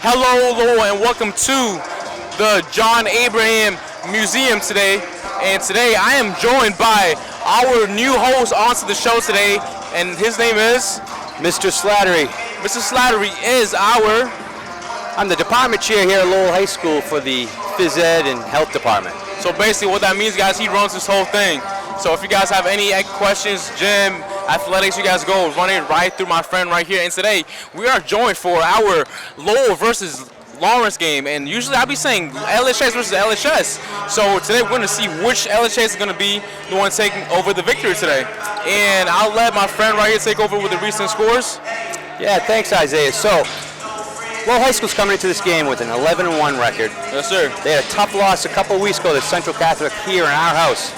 Hello, Lowell, and welcome to the John Abraham Museum today. And today I am joined by our new host onto the show today, and his name is Mr. Slattery. Mr. Slattery is our. I'm the department chair here at Lowell High School for the Phys Ed and Health Department. So basically what that means, guys, he runs this whole thing. So if you guys have any questions, gym, athletics, you guys go running right through my friend right here. And today we are joined for our Lowell versus Lawrence game. And usually I'll be saying LHS versus LHS. So today we're going to see which LHS is going to be the one taking over the victory today. And I'll let my friend right here take over with the recent scores. Yeah, thanks, Isaiah. So, Lowell High School's coming into this game with an 11-1 record. Yes, sir. They had a tough loss a couple of weeks ago to Central Catholic here in our house.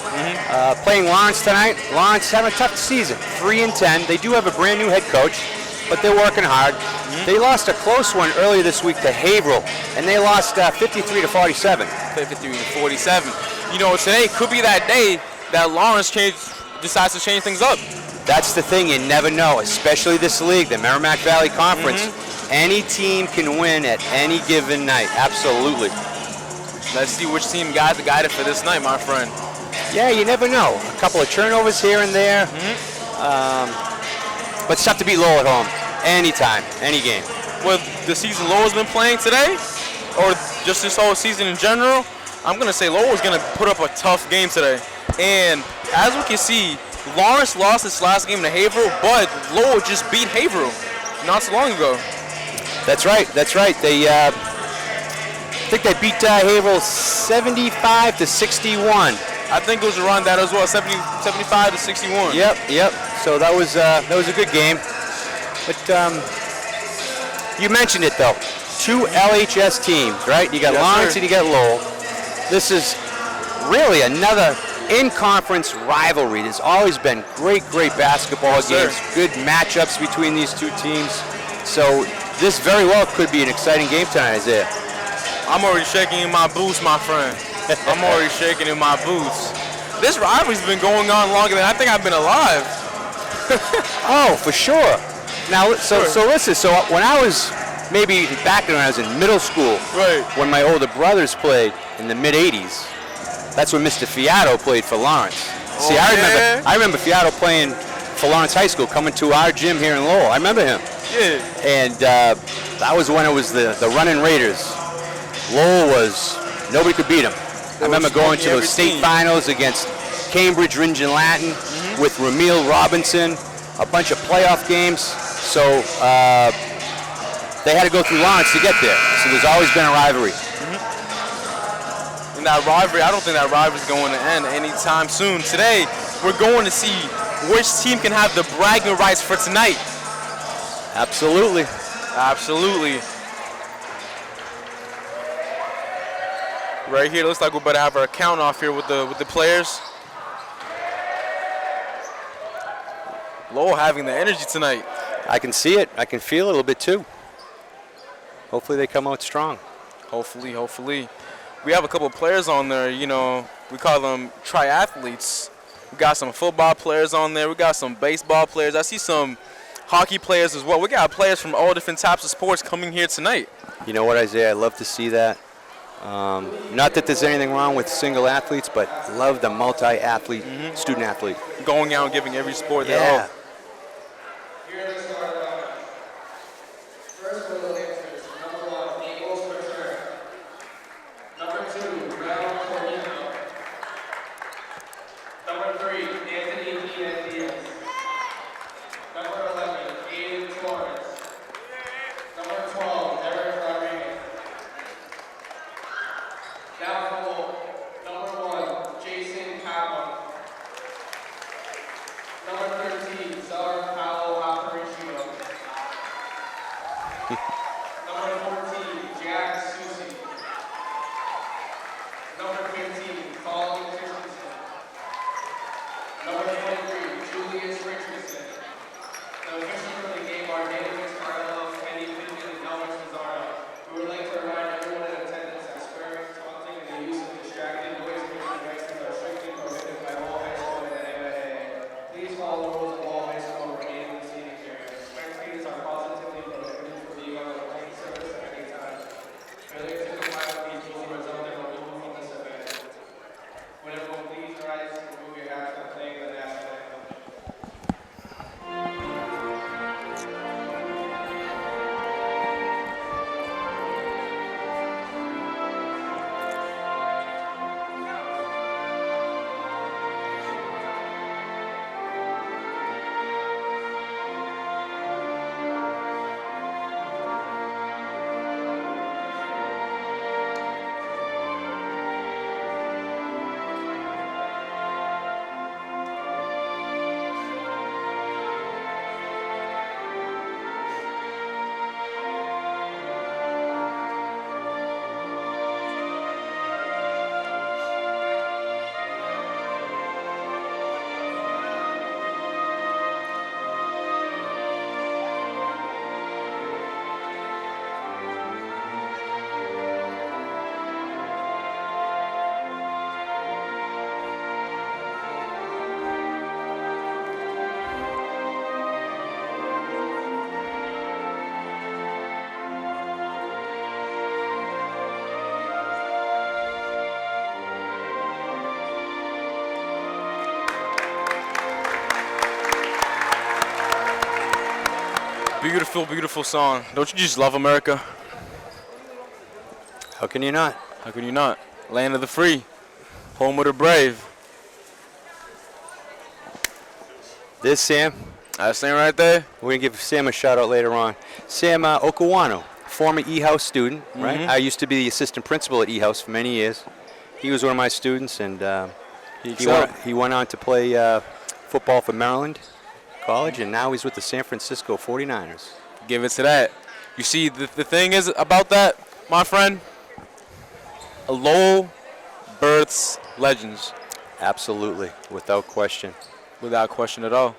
Playing Lawrence tonight. Lawrence having a tough season, 3-10. They do have a brand new head coach, but they're working hard. They lost a close one earlier this week to Haverhill, and they lost 53-47. 53-47. You know, today could be that day that Lawrence decides to change things up. That's the thing, you never know, especially this league, the Merrimack Valley Conference. Any team can win at any given night, absolutely. Let's see which team got the guided for this night, my friend. Yeah, you never know. A couple of turnovers here and there. But it's tough to beat Lowell at home. Anytime, any game. Well, the season Lowell's been playing today, or just this whole season in general, I'm going to say Lowell's going to put up a tough game today. And as we can see, Lawrence lost his last game to Haverhill, but Lowell just beat Haverhill not so long ago. That's right. They, I think they beat Haverhill 75-61. I think it was around that as well, 75-61. Yep. So that was a good game. But you mentioned it though, two LHS teams, right? You got Lawrence and you got Lowell. This is really another in-conference rivalry. There's always been great basketball games, good matchups between these two teams. So this very well could be an exciting game tonight, Isaiah. I'm already shaking in my boots, my friend. I'm already shaking in my boots. This rivalry's been going on longer than I think I've been alive. Oh, for sure. Now, so listen. So when I was maybe back when I was in middle school, right, when my older brothers played in the mid '80s, that's when Mr. Fiato played for Lawrence. See, I remember Fiato playing for Lawrence High School, coming to our gym here in Lowell. I remember him. Yeah. And that was when it was the running Raiders. Lowell was, nobody could beat him. I remember going to those state finals against Cambridge, Ringe and Latin with Ramil Robinson, a bunch of playoff games. So they had to go through Lawrence to get there. So there's always been a rivalry. And that rivalry, I don't think that rivalry is going to end anytime soon. Today, we're going to see which team can have the bragging rights for tonight. Absolutely. Right here, looks like we better have our count off here with the players. Lowell having the energy tonight. I can see it. I can feel it a little bit too. Hopefully they come out strong. Hopefully. We have a couple of players on there, you know, we call them triathletes. We got some football players on there. We got some baseball players. I see some hockey players as well. We got players from all different types of sports coming here tonight. You know what, Isaiah? I love to see that. Not that there's anything wrong with single athletes, but love the multi-athlete, student athlete. Going out and giving every sport their own. Beautiful, beautiful song. Don't you just love America? How can you not? How can you not? Land of the free, home of the brave. This Sam. That's Sam right there. We're going to give Sam a shout out later on. Sam Okawano, former E-House student, right? I used to be the assistant principal at E-House for many years. He was one of my students, and he went on to play football for Maryland College, and now he's with the San Francisco 49ers. Give it to that. You see, the thing is about that, my friend, Lowell births legends. Absolutely, without question. Without question at all.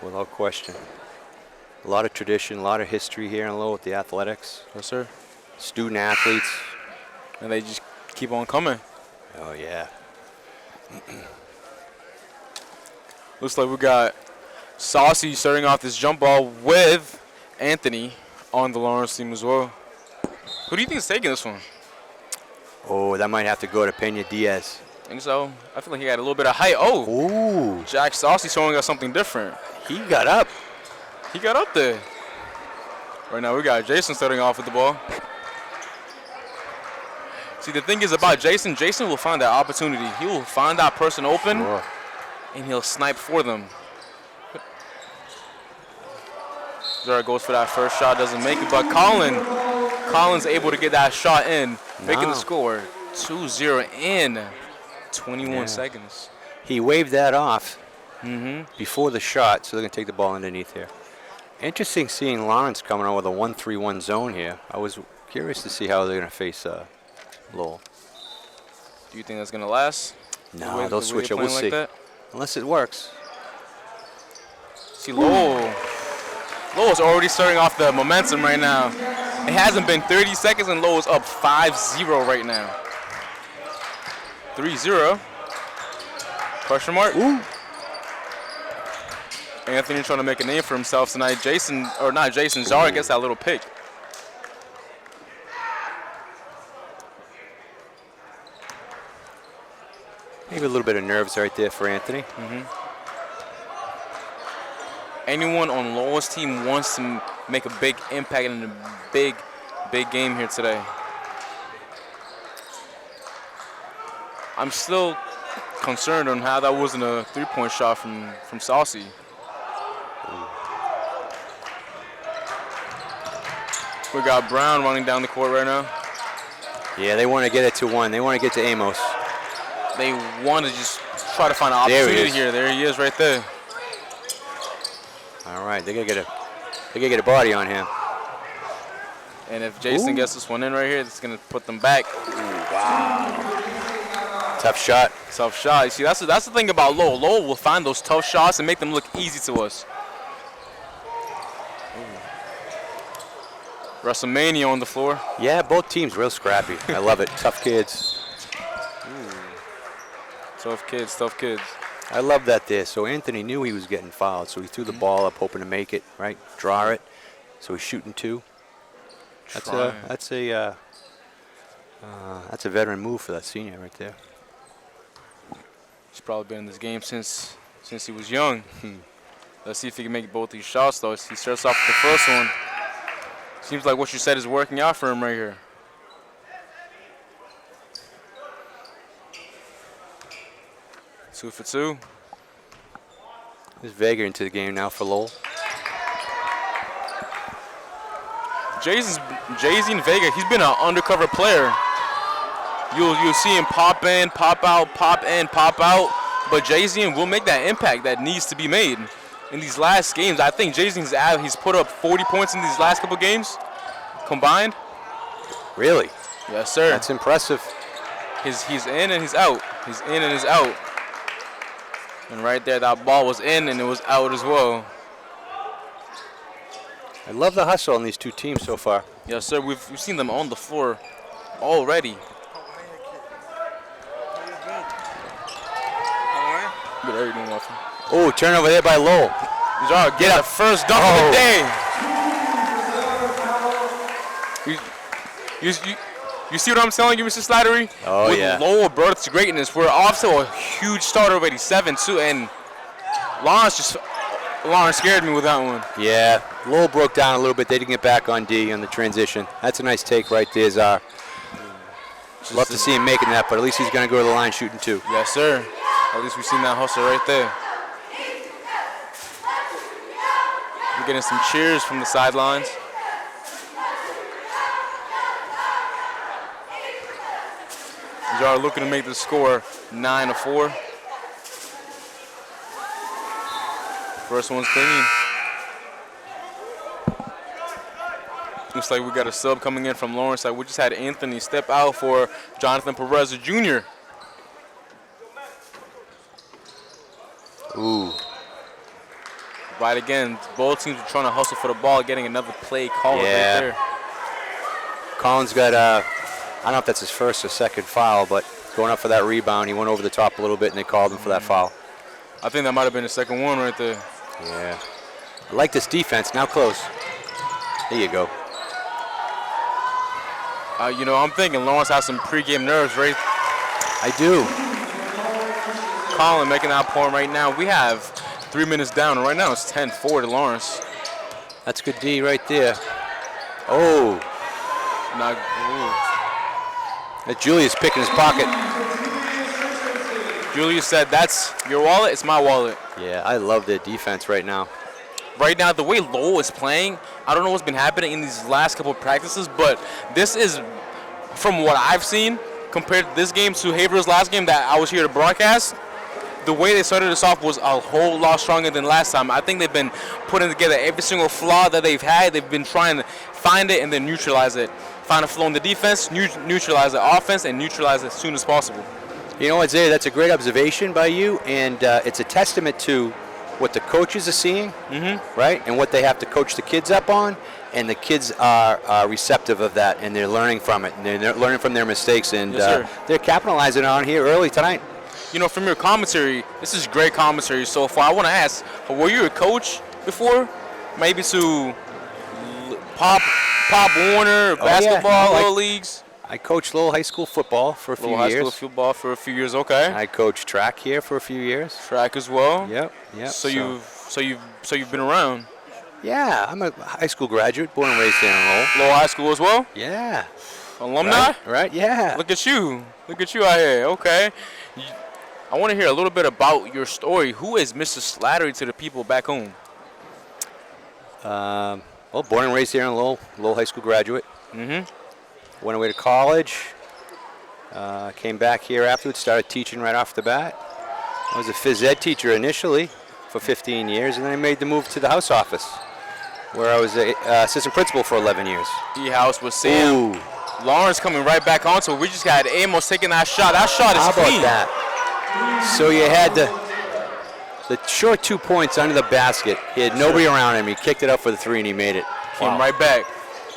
Without question. A lot of tradition, a lot of history here in Lowell with the athletics. Yes, sir. Student athletes. And they just keep on coming. Oh, yeah. Looks like we got Saucy starting off this jump ball with Anthony on the Lawrence team as well. Who do you think is taking this one? Oh, that might have to go to Pena Diaz. I think so. I feel like he got a little bit of height. Oh, ooh. Jack Saucy showing us something different. He got up. He got up there. Right now we got Jason starting off with the ball. See, the thing is about Jason will find that opportunity. He will find that person open, Sure. and he'll snipe for them. Zara goes for that first shot, doesn't make it, but Colin's able to get that shot in, making the score 2-0 in 21 seconds. He waved that off before the shot, so they're going to take the ball underneath here. Interesting seeing Lawrence coming out with a 1-3-1 zone here. I was curious to see how they're going to face Lowell. Do you think that's going to last? No, they'll switch it. We'll see. That? Unless it works. See, Lowell's already starting off the momentum right now. It hasn't been 30 seconds, and Lowell's up 5-0 right now. 3-0. Question mark? Ooh. Anthony trying to make a name for himself tonight. Zara gets that little pick. Maybe a little bit of nerves right there for Anthony. Anyone on Lowell's team wants to make a big impact in a big game here today. I'm still concerned on how that wasn't a three-point shot from Saucy. We got Brown running down the court right now. Yeah, they want to get it to one. They want to get to Amos. They want to just try to find an opportunity here. There he is right there. All right, they gotta get a body on him. And if Jason gets this one in right here, it's gonna put them back. Ooh, wow. Tough shot. Tough shot. You see, that's the thing about Lowell. Lowell will find those tough shots and make them look easy to us. WrestleMania on the floor. Yeah, both teams real scrappy. I love it. Tough kids. Tough kids, tough kids. I love that there. So Anthony knew he was getting fouled, so he threw the ball up, hoping to make it, right? Draw it. So he's shooting two. That's a veteran move for that senior right there. He's probably been in this game since he was young. Let's see if he can make both these shots, though. He starts off with the first one. Seems like what you said is working out for him right here. Two for two. There's Vega into the game now for Lowell. Jay-Z and Vega, he's been an undercover player. You'll see him pop in, pop out, pop in, pop out. But Jay-Z will make that impact that needs to be made. In these last games, I think Jay-Z's he's put up 40 points in these last couple games combined. Really? Yes, sir. That's impressive. He's in and he's out. He's in and he's out. And right there, that ball was in and it was out as well. I love the hustle on these two teams so far. Yes, sir. We've seen them on the floor already. Good, how you doing, Muffin? Oh, turnover there by Lowell. Get the first dunk of the day. You see what I'm telling you, Mr. Slattery? Oh, yeah. With Lowell births greatness, we're off to a huge start already, 7-2, and Lawrence just Lawrence scared me with that one. Yeah, Lowell broke down a little bit. They didn't get back on D on the transition. That's a nice take right there, Czar. Love to see him making that, but at least he's going to go to the line shooting too. Yes, sir. At least we've seen that hustle right there. We're getting some cheers from the sidelines. Jar looking to make the score 9-4. First one's clean. Looks like we got a sub coming in from Lawrence. We just had Anthony step out for Jonathan Perez Jr. Ooh. Right again, both teams are trying to hustle for the ball, getting another play called right there. Collins got, I don't know if that's his first or second foul, but going up for that rebound, he went over the top a little bit and they called him for that foul. I think that might have been the second one right there. Yeah. I like this defense, now close. There you go. You know, I'm thinking Lawrence has some pregame nerves, right? I do. Colin making that point right now. We have 3 minutes down, and right now it's 10-4 to Lawrence. That's good D right there. Oh. Julius picking his pocket. Julius said, that's your wallet, it's my wallet. Yeah, I love their defense right now. Right now, the way Lowell is playing, I don't know what's been happening in these last couple of practices, but this is, from what I've seen, compared to this game to Haverhill's last game that I was here to broadcast, the way they started us off was a whole lot stronger than last time. I think they've been putting together every single flaw that they've had. They've been trying to find it and then neutralize it. Find a flaw in the defense, neutralize the offense, and neutralize it as soon as possible. You know, Isaiah, that's a great observation by you, and it's a testament to what the coaches are seeing, right, and what they have to coach the kids up on, and the kids are receptive of that, and they're learning from it, and they're learning from their mistakes, and they're capitalizing on here early tonight. You know, from your commentary, this is great commentary so far. I want to ask, were you a coach before? Maybe to Pop Warner, basketball, little leagues? I coached Lowell High School football for a few years. High school football for a few years, okay. I coached track here for a few years. Track as well? Yep. So you've been around? Yeah, I'm a high school graduate, born and raised here in Lowell. Lowell High School as well? Yeah. Alumni? Right, yeah. Look at you out here, okay. I want to hear a little bit about your story. Who is Mr. Slattery to the people back home? Well, born and raised here in Lowell High School graduate. Went away to college. Came back here afterwards, started teaching right off the bat. I was a phys ed teacher initially for 15 years, and then I made the move to the house office, where I was an assistant principal for 11 years. D-House with Sam. Ooh. Lawrence coming right back on, so we just got Amos taking that shot. That shot is clean. How about that? So you had the short 2 points under the basket. He had nobody around him. He kicked it up for the three, and he made it. Came right back.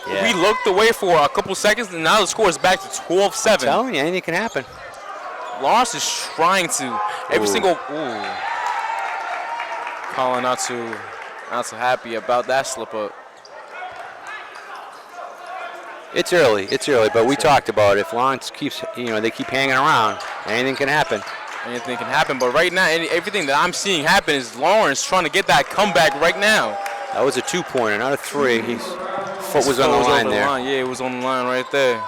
Yeah. We looked away for a couple seconds, and now the score is back to 12-7. I'm telling you, anything can happen. Lawrence is trying to. Every single. Colin not so happy about that slip up. It's early, but we talked about it. If Lawrence keeps, they keep hanging around, anything can happen. Anything can happen, but right now, everything that I'm seeing happen is Lawrence trying to get that comeback right now. That was a 2-pointer, not a 3. His foot was on the line there. Yeah, it was on the line right there.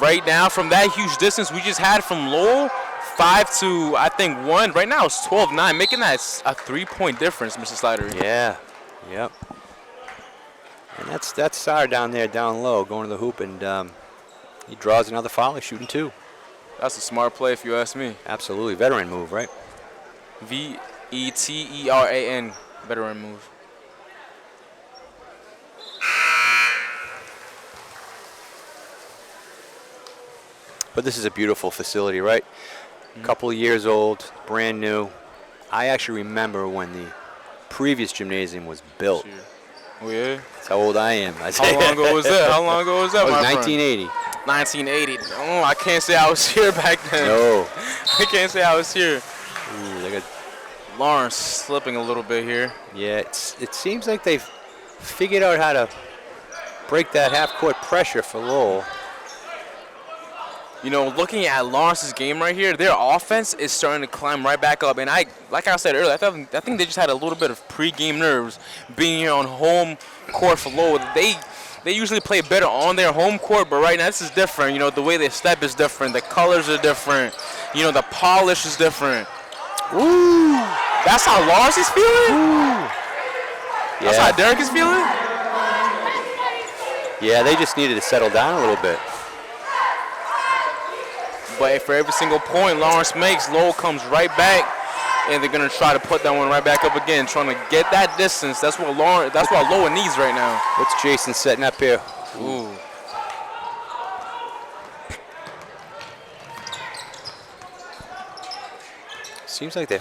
Right now, from that huge distance we just had from Lowell, 5 to, I think, 1. Right now it's 12-9, making that a 3-point difference, Mr. Slattery. Yeah, yep. And that's Sar down there, down low, going to the hoop, and he draws another foul. He's shooting 2. That's a smart play, if you ask me. Absolutely, veteran move, right? VETERAN, veteran move. But this is a beautiful facility, right? A couple of years old, brand new. I actually remember when the previous gymnasium was built. Oh, yeah? That's how old I am. How long ago was that? How long ago was that, my friend? 1980. 1980. Oh, I can't say I was here back then. No. I can't say I was here. Ooh, they got Lawrence slipping a little bit here. Yeah, it seems like they've figured out how to break that half-court pressure for Lowell. You know, looking at Lawrence's game right here, their offense is starting to climb right back up. And like I said earlier, I think they just had a little bit of pre-game nerves being here on home court for Lowell. They usually play better on their home court, but right now this is different. You know, the way they step is different. The colors are different. You know, the polish is different. Ooh. That's how Lawrence is feeling? Ooh. That's how Derek is feeling? Yeah, they just needed to settle down a little bit. But for every single point Lawrence makes, Lowell comes right back, and they're gonna try to put that one right back up again, trying to get that distance. That's what Lowell needs right now. What's Jason setting up here? Ooh. Seems like they're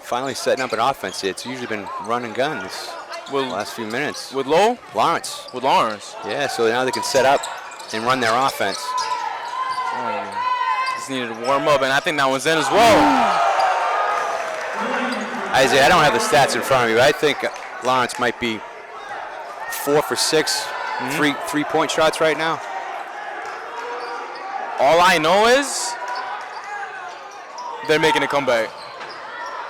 finally setting up an offense. It's usually been run and gun this last few minutes. With Lowell? Lawrence. With Lawrence. Yeah, so now they can set up and run their offense. Just needed to warm up, and I think that one's in as well. Isaiah, I don't have the stats in front of me, but I think Lawrence might be 4 for 6 three-point shots right now. All I know is they're making a comeback.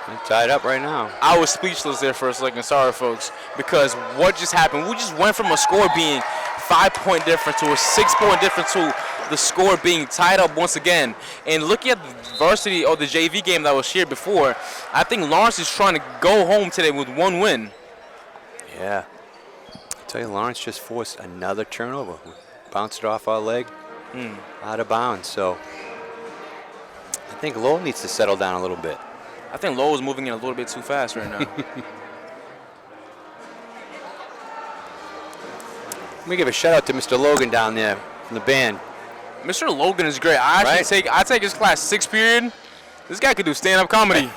They're tied up right now. I was speechless there for a second. Sorry, folks, because what just happened? We just went from a score being 5-point difference to a 6-point difference to the score being tied up once again. And looking at the varsity or the JV game that was shared before, I think Lawrence is trying to go home today with one win. Yeah. I tell you, Lawrence just forced another turnover. Bounced it off our leg, out of bounds. So I think Lowell needs to settle down a little bit. I think Lowell is moving in a little bit too fast right now. Let me give a shout out to Mr. Logan down there from the band. Mr. Logan is great. I take his class 6th period. This guy could do stand-up comedy.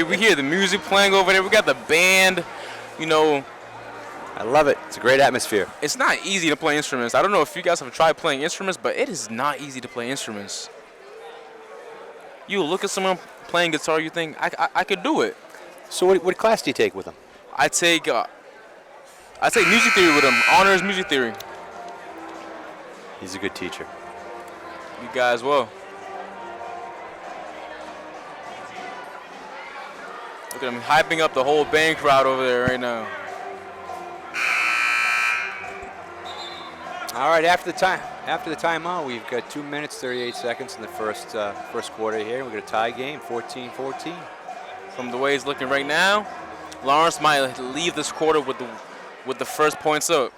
We hear the music playing over there. We got the band. You know, I love it. It's a great atmosphere. It's not easy to play instruments. I don't know if you guys have tried playing instruments, but it is not easy to play instruments. You look at someone playing guitar, you think, I could do it. So what class do you take with him? I take music theory with him, honors music theory. He's a good teacher. You guys will. Look at him hyping up the whole band crowd over there right now. All right, after the timeout, we've got 2 minutes, 38 seconds in the first quarter here. We're going to tie game, 14-14. From the way it's looking right now, Lawrence might leave this quarter with the first points up.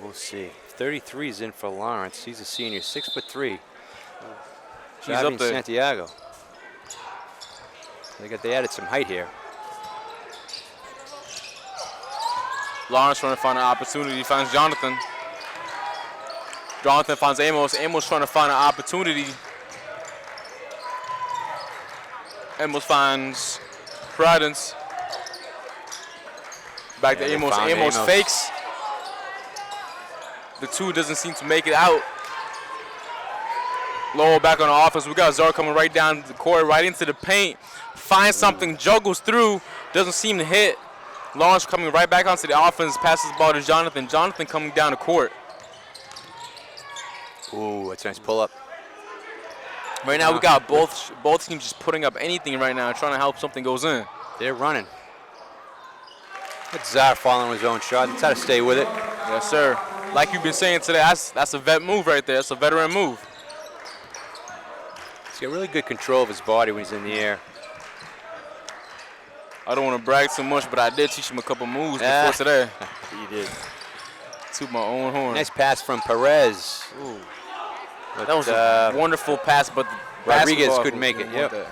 We'll see. 33 is in for Lawrence. He's a senior, 6'3". He's up there. Santiago. They added some height here. Lawrence trying to find an opportunity, finds Jonathan. Jonathan finds Amos. Amos trying to find an opportunity. Amos finds Prudence. Back to Amos. Amos fakes. The two doesn't seem to make it out. Lowell back on the offense. We got Zar coming right down the court, right into the paint. Finds something, juggles through, doesn't seem to hit. Lawrence coming right back onto the offense, passes the ball to Jonathan. Jonathan coming down the court. Ooh, that's a nice pull-up. Right now we got both teams just putting up anything right now, trying to help something goes in. They're running. That's Zar following his own shot. That's how to stay with it. Yes, sir. Like you've been saying today, that's a vet move right there. That's a veteran move. He's got really good control of his body when he's in the air. I don't want to brag too much, but I did teach him a couple moves before today. You did. To my own horn. Nice pass from Perez. Ooh. But, that was a wonderful pass, but Rodriguez couldn't make it. Yep.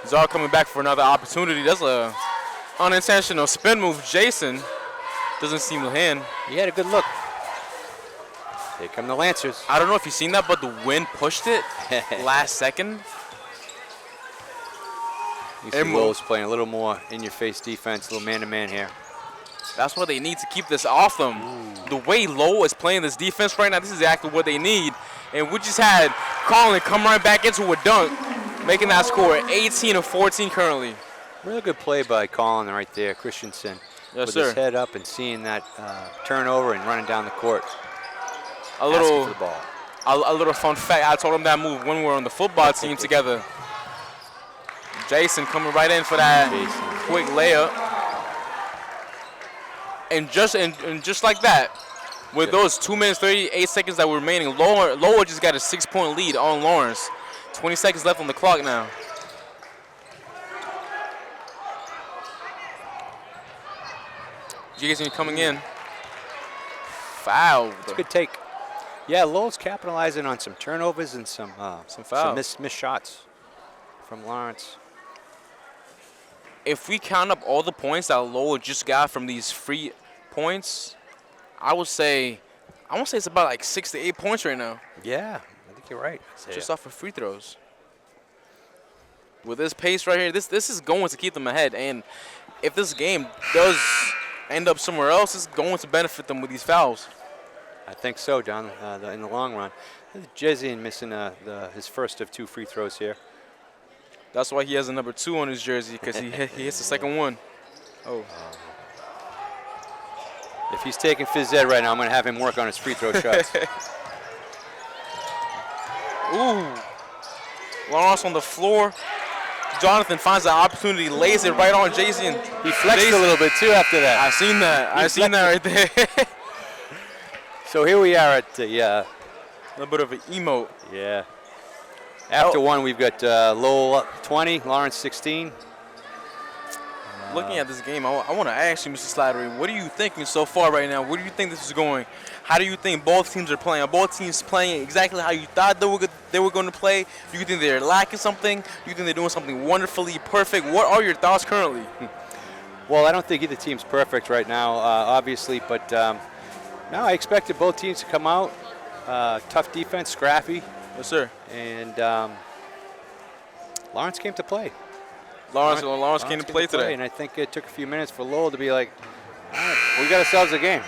Zar coming back for another opportunity. That's a unintentional spin move. Jason doesn't seem to hand. He had a good look. Here come the Lancers. I don't know if you've seen that, but the wind pushed it last second. You see Lowell's playing a little more in-your-face defense, a little man-to-man here. That's what they need to keep this off them. Ooh. The way Lowell is playing this defense right now, this is exactly what they need. And we just had Colin come right back into a dunk, making that score 18-14 currently. Really good play by Colin right there, Christensen. Yes, with sir. his head up and seeing that turnover and running down the court, A asking little, for the ball. a little fun fact. I told him that move when we were on the football team together. Jason coming right in for that quick layup, and just like that, with those 2 minutes 38 seconds that were remaining, Lowell just got a 6-point lead on Lawrence. 20 seconds left on the clock now. Jason coming in. Fouled. It's a good take. Yeah, Lowell's capitalizing on some turnovers and some fouls. missed shots from Lawrence. If we count up all the points that Lowell just got from these free points, I would say it's about like 6 to 8 points right now, Yeah, I think you're right. just off of free throws. With this pace right here, this is going to keep them ahead. And if this game does end up somewhere else, it's going to benefit them with these fouls. I think so, John, in the long run. Jezian missing his first of 2 free throws here. That's why he has a number 2 on his jersey, because he hits the second one. Oh. If he's taking phys ed right now, I'm going to have him work on his free throw shots. Ooh. Lawrence on the floor. Jonathan finds the opportunity, lays it right on Jason. He flexed a little bit, too, after that. I seen that. I seen that right there. So here we are at the... A little bit of an emote. Yeah. After one, we've got Lowell up 20, Lawrence 16. Looking at this game, I want to ask you, Mr. Slattery, what are you thinking so far right now? Where do you think this is going? How do you think both teams are playing? Are both teams playing exactly how you thought they were going to play? Do you think they're lacking something? Do you think they're doing something wonderfully perfect? What are your thoughts currently? Well, I don't think either team's perfect right now, obviously, but no, I expected both teams to come out. Tough defense, scrappy. Yes, sir. And Lawrence came to play. Lawrence came to play today. And I think it took a few minutes for Lowell to be like, all right, we got ourselves a game.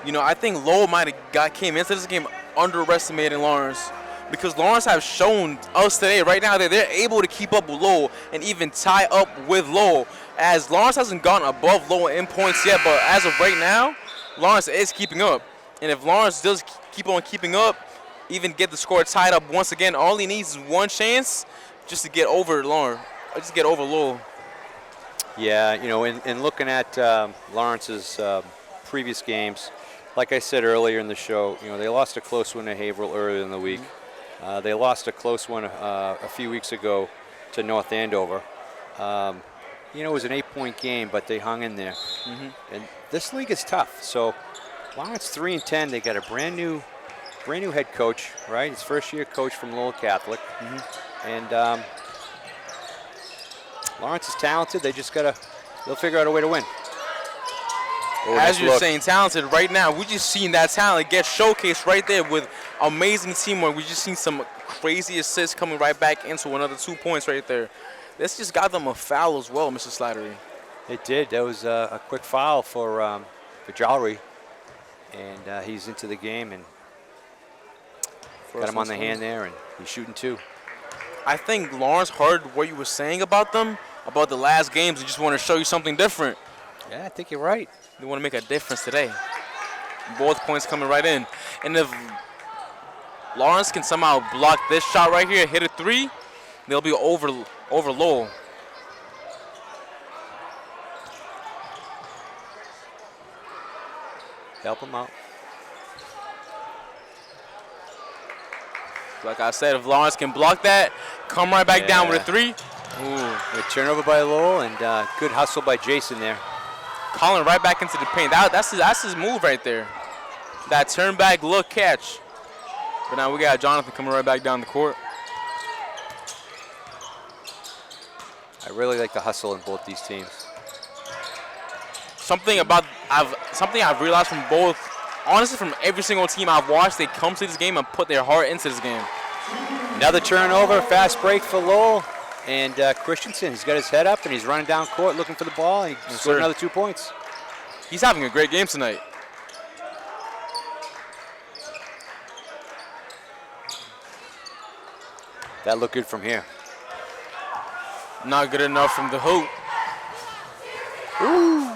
You know, I think Lowell might have came into this game underestimating Lawrence, because Lawrence have shown us today, right now, that they're able to keep up with Lowell and even tie up with Lowell. As Lawrence hasn't gone above Lowell in points yet, but as of right now, Lawrence is keeping up. And if Lawrence does keep on keeping up, even get the score tied up once again, all he needs is one chance just to get over Lawrence. Just get over Lowell. Yeah, you know, in looking at Lawrence's previous games, like I said earlier in the show, you know, they lost a close one to Haverhill earlier in the week. They lost a close one a few weeks ago to North Andover. You know, it was an 8-point game, but they hung in there. And this league is tough. So Lawrence 3-10. They got a brand new head coach, right? His first-year coach from Lowell Catholic, and Lawrence is talented. They'll figure out a way to win. As you're saying, talented right now, we just seen that talent get showcased right there with amazing teamwork. We just seen some crazy assists coming right back into another 2 points right there. This just got them a foul as well, Mr. Slattery. It did. That was a quick foul for Jollery, and he's into the game and got him on the hand there, and he's shooting 2. I think Lawrence heard what you were saying about them, about the last games, and just want to show you something different. Yeah, I think you're right. They want to make a difference today. Both points coming right in. And if Lawrence can somehow block this shot right here, hit a 3, they'll be over Lowell. Help him out. Like I said, if Lawrence can block that, come right back down with a 3. Ooh, a turnover by Lowell, and good hustle by Jason there. Calling right back into the paint. That's his move right there. That turn back look catch. But now we got Jonathan coming right back down the court. I really like the hustle in both these teams. Something I've realized from both, honestly, from every single team I've watched, they come to this game and put their heart into this game. Another turnover, fast break for Lowell. And Christensen, he's got his head up and he's running down court looking for the ball. He scored another 2 points. He's having a great game tonight. That looked good from here. Not good enough from the hoop. Ooh.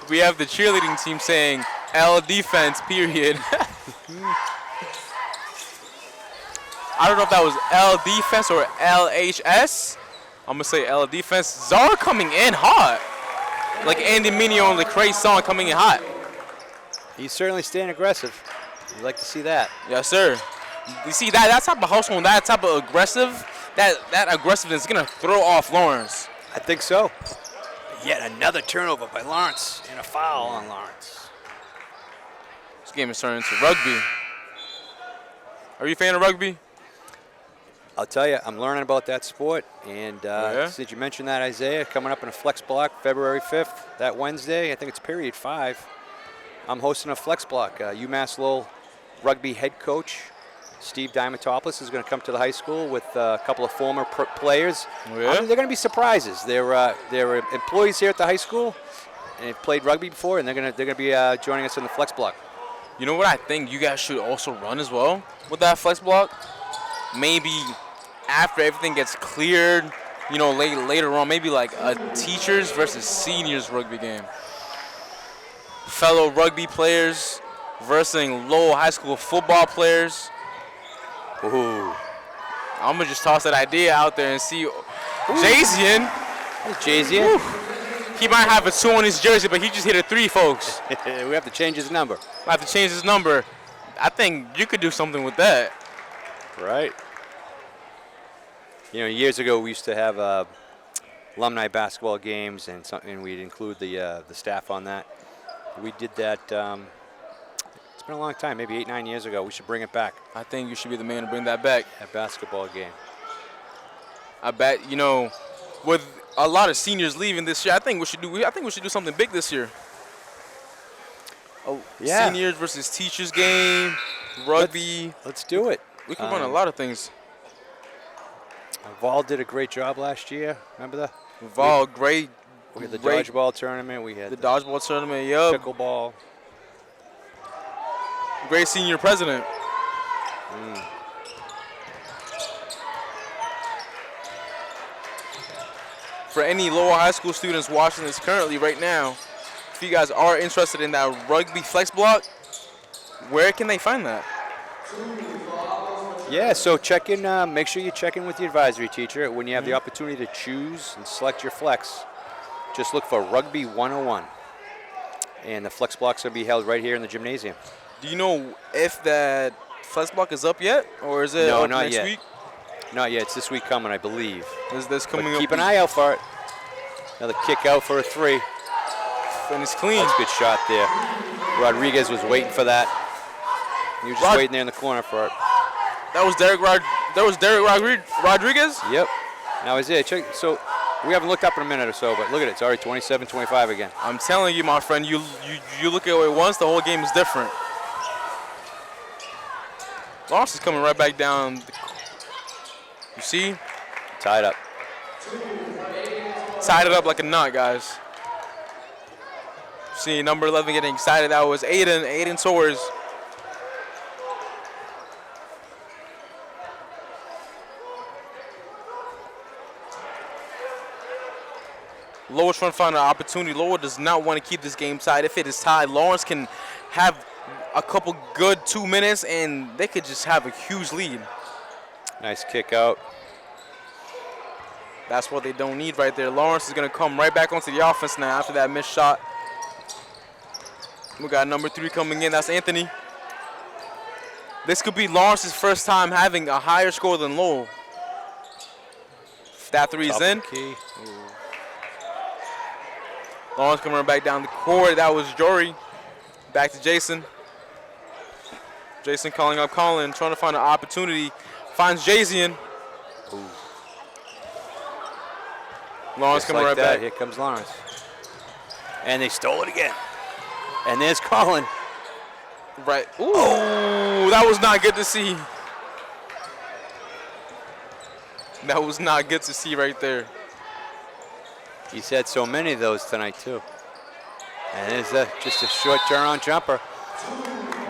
We have the cheerleading team saying L defense, period. I don't know if that was L defense or LHS. I'm going to say L defense. Zara coming in hot. Like Andy Mineo on the Craze song coming in hot. He's certainly staying aggressive. You'd like to see that. Yes, sir. You see that type of hustle and that type of aggressive, that aggressiveness is going to throw off Lawrence. I think so. Yet another turnover by Lawrence and a foul on Lawrence. This game is turning into rugby. Are you a fan of rugby? I'll tell you, I'm learning about that sport. And since you mentioned that, Isaiah, coming up in a flex block February 5th, that Wednesday, I think it's period 5. I'm hosting a flex block. UMass Lowell rugby head coach Steve Diamantopoulos is going to come to the high school with a couple of former players. Oh, yeah? I mean, they're going to be surprises. They're employees here at the high school, and they've played rugby before, and they're going to be joining us in the flex block. You know what I think you guys should also run as well with that flex block? Maybe after everything gets cleared, you know, later on, maybe like a teachers versus seniors rugby game. Fellow rugby players versus Lowell High School football players. Ooh. I'm going to just toss that idea out there and see. Jazian. Jazian. He might have a 2 on his jersey, but he just hit a 3, folks. We have to change his number. We have to change his number. I think you could do something with that. Right. You know, years ago we used to have alumni basketball games, and we'd include the staff on that. We did that. It's been a long time, maybe 8, 9 years ago. We should bring it back. I think you should be the man to bring that back. A basketball game. I bet, you know, with a lot of seniors leaving this year, I think we should do something big this year. Oh, yeah. Seniors versus teachers game, rugby. Let's do it. We can run a lot of things. Vol did a great job last year. Remember that? Vol, great. We had the dodgeball tournament. We had the dodgeball tournament. Yup. Pickleball. Great senior president. For any Lowell High School students watching this currently right now, if you guys are interested in that rugby flex block, where can they find that? Yeah, so check in. Make sure you check in with the advisory teacher when you have the opportunity to choose and select your flex. Just look for Rugby 101, and the flex blocks will be held right here in the gymnasium. Do you know if that flex block is up yet, or is it no, up not next yet. week? Not yet. It's this week coming, I believe. Is this coming but up? Keep an eye out for it. Another kick out for a 3. And it's clean. That's a good shot there. Rodriguez was waiting for that. He was just waiting there in the corner for it. That was Derek Rodriguez? Yep. Now, Isaiah, check. So we haven't looked up in a minute or so, but look at it. It's already 27-25 again. I'm telling you, my friend, you look at it once, the whole game is different. Lawrence is coming right back down. You see? Tied up. Tied it up like a knot, guys. See, number 11 getting excited. That was Aiden Torres. Lowell's trying to find an opportunity. Lowell does not want to keep this game tied. If it is tied, Lawrence can have a couple good 2 minutes, and they could just have a huge lead. Nice kick out. That's what they don't need right there. Lawrence is going to come right back onto the offense now after that missed shot. We got number 3 coming in. That's Anthony. This could be Lawrence's first time having a higher score than Lowell. If that 3 is in. Key. Lawrence coming back down the court. That was Jory. Back to Jason. Jason calling up Colin, trying to find an opportunity. Finds Jazian. Lawrence coming right back. Here comes Lawrence. And they stole it again. And there's Colin. Right. Ooh, that was not good to see. That was not good to see right there. He's had so many of those tonight, too. And there's just a short turnaround jumper.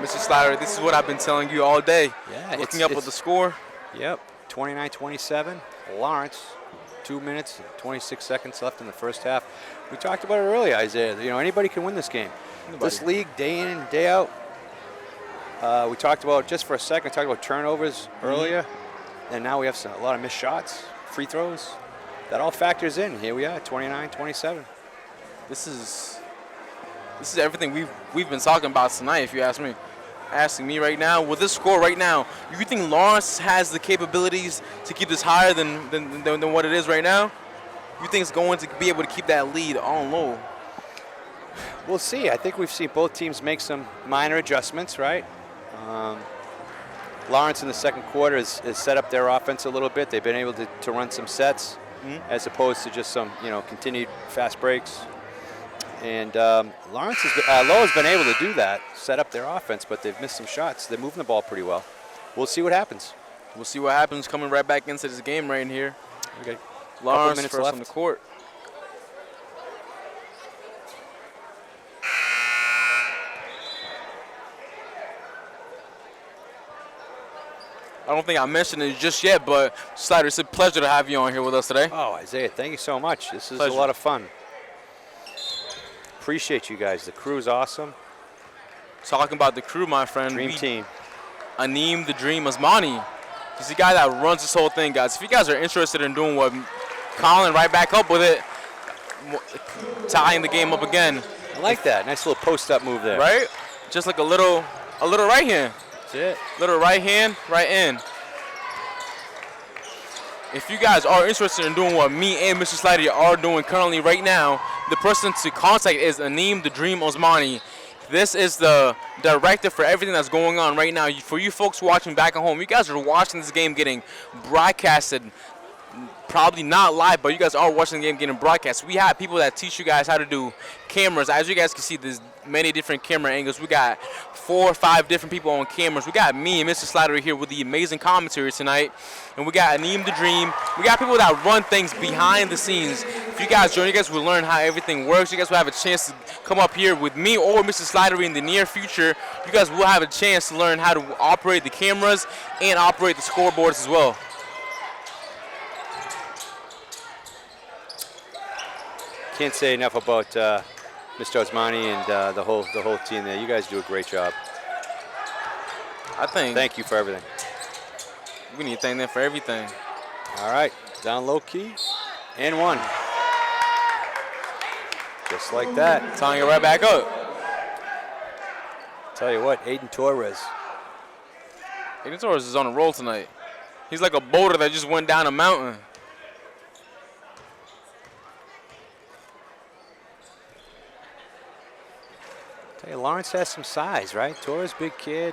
Mr. Slider, this is what I've been telling you all day. Yeah, looking up with the score. Yep, 29-27, Lawrence. 2 minutes, 26 seconds left in the first half. We talked about it earlier, Isaiah. You know, anybody can win this game. Anybody. This league, day in and day out. We talked about, just for a second, talked about turnovers earlier. And now we have a lot of missed shots, free throws. That all factors in. Here we are, 29-27. This is everything we've been talking about tonight, if you ask me. Asking me right now, with this score right now, you think Lawrence has the capabilities to keep this higher than what it is right now? You think it's going to be able to keep that lead on Lowell? We'll see. I think we've seen both teams make some minor adjustments, right? Lawrence in the second quarter has set up their offense a little bit. They've been able to run some sets as opposed to just some, continued fast breaks. And Lowell has been able to do that, set up their offense, but they've missed some shots. They're moving the ball pretty well. We'll see what happens. We'll see what happens coming right back into this game right in here. Okay. Lawrence first left on the court. I don't think I mentioned it just yet, but Slider, it's a pleasure to have you on here with us today. Oh, Isaiah, thank you so much. This is Pleasure. a lot of fun. Appreciate you guys. The crew's awesome. Talking about the crew, my friend. Dream team. Aneem the Dream Osmani. He's the guy that runs this whole thing, guys. If you guys are interested in doing what Colin right back up with it, tying the game up again. I like that. Nice little post-up move there. Right? Just like a little right hand. That's it. Little right hand, right in. If you guys are interested in doing what me and Mr. Slider are doing currently right now, the person to contact is Aneem the Dream Osmani. This is the director for everything that's going on right now. For you folks watching back at home, you guys are watching this game getting broadcasted. Probably not live, but you guys are watching the game getting broadcast. We have people that teach you guys how to do cameras. As you guys can see, there's many different camera angles. We got 4 or 5 different people on cameras. We got me and Mr. Slider here with the amazing commentary tonight. And we got Aneem the Dream. We got people that run things behind the scenes. If you guys join, you guys will learn how everything works. You guys will have a chance to come up here with me or Mr. Slider in the near future. You guys will have a chance to learn how to operate the cameras and operate the scoreboards as well. Can't say enough about Mr. Osmani and the whole team there. You guys do a great job. Thank you for everything. We need to thank them for everything. All right, down low key, and one. Just like that. Tying it right back up. Tell you what, Aiden Torres. Aiden Torres is on a roll tonight. He's like a boulder that just went down a mountain. Tell you, Lawrence has some size, right? Torres, big kid.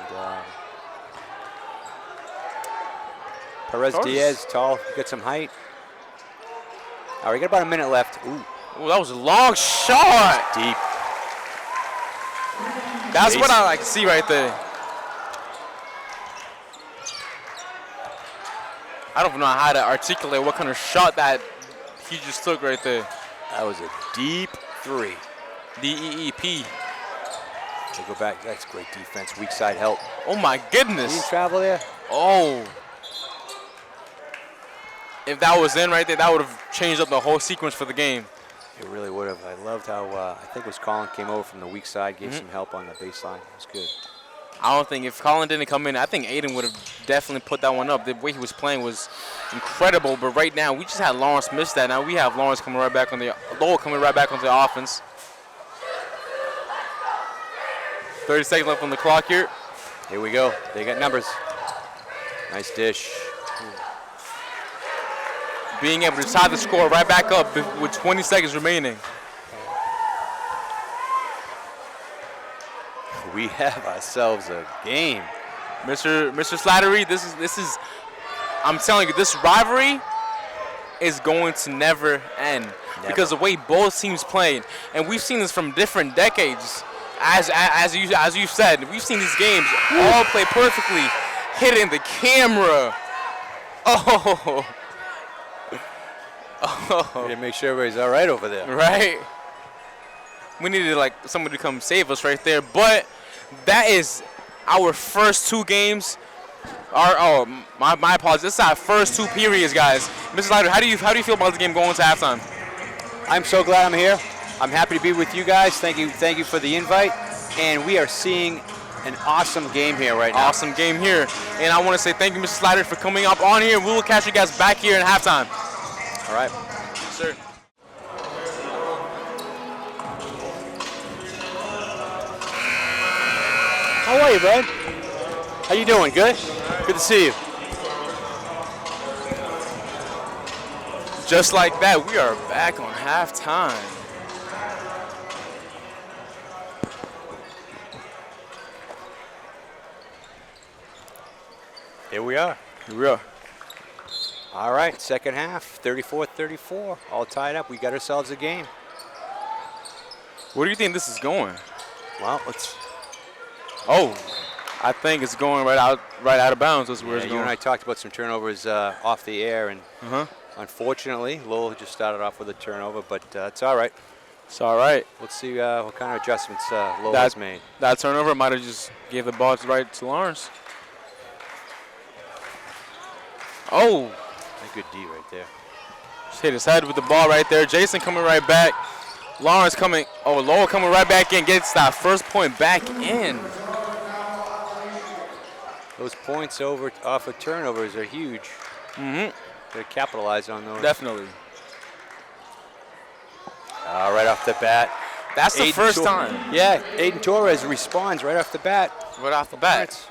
And Perez Diaz, tall, get some height. All right, we got about a minute left. Ooh, that was a long shot. Deep. That's what I like to see right there. I don't know how to articulate what kind of shot that he just took right there. That was a deep three. DEEP. They go back. That's great defense. Weak side help. Oh my goodness. Did you travel there? Oh. If that was in right there, that would have changed up the whole sequence for the game. It really would have. I loved how I think it was Colin came over from the weak side, gave some help on the baseline. It was good. I don't think if Colin didn't come in, I think Aiden would have definitely put that one up. The way he was playing was incredible. But right now, we just had Lawrence miss that. Now we have Lawrence coming right back on the Lowell coming right back onto the offense. 30 seconds left on the clock here. Here we go. They got numbers. Nice dish. Being able to tie the score right back up with 20 seconds remaining. We have ourselves a game. Mr. Slattery, this is I'm telling you, this rivalry is going to never end. Because the way both teams played, and we've seen this from different decades. As you said, we've seen these games all play perfectly, hitting the camera. Oh. We gotta make sure everybody's all right over there. Right. We needed like somebody to come save us right there. But that is our first 2 games My apologies. This is our first 2 periods, guys. Mrs. Leiter, how do you feel about the game going to halftime? I'm so glad I'm here. I'm happy to be with you guys. Thank you for the invite. And we are seeing an awesome game here right now. Awesome game here. And I want to say thank you, Mrs. Leiter, for coming up on here. We will catch you guys back here in halftime. All right. Yes, sir. How are you, bud? How you doing? Good? Good to see you. Just like that, we are back on halftime. Here we are. Here we are. All right, second half, 34-34, all tied up. We got ourselves a game. Where do you think this is going? Well, let's. Oh, I think it's going right out of bounds. That's where it's You going. and I talked about some turnovers off the air, and unfortunately, Lowell just started off with a turnover, but it's all right. It's all right. Let's see what kind of adjustments Lowell has made. That turnover might have just gave the ball right to Lawrence. Oh. A good D right there. Just hit his head with the ball right there. Jason coming right back. Lawrence coming. Oh, Lowell coming right back in. Gets that first point back in. Those points off of turnovers are huge. Mm-hmm. Got to capitalize on those. Definitely. Right off the bat. That's the first time. Yeah, Aiden Torres responds right off the bat. Right off the bat.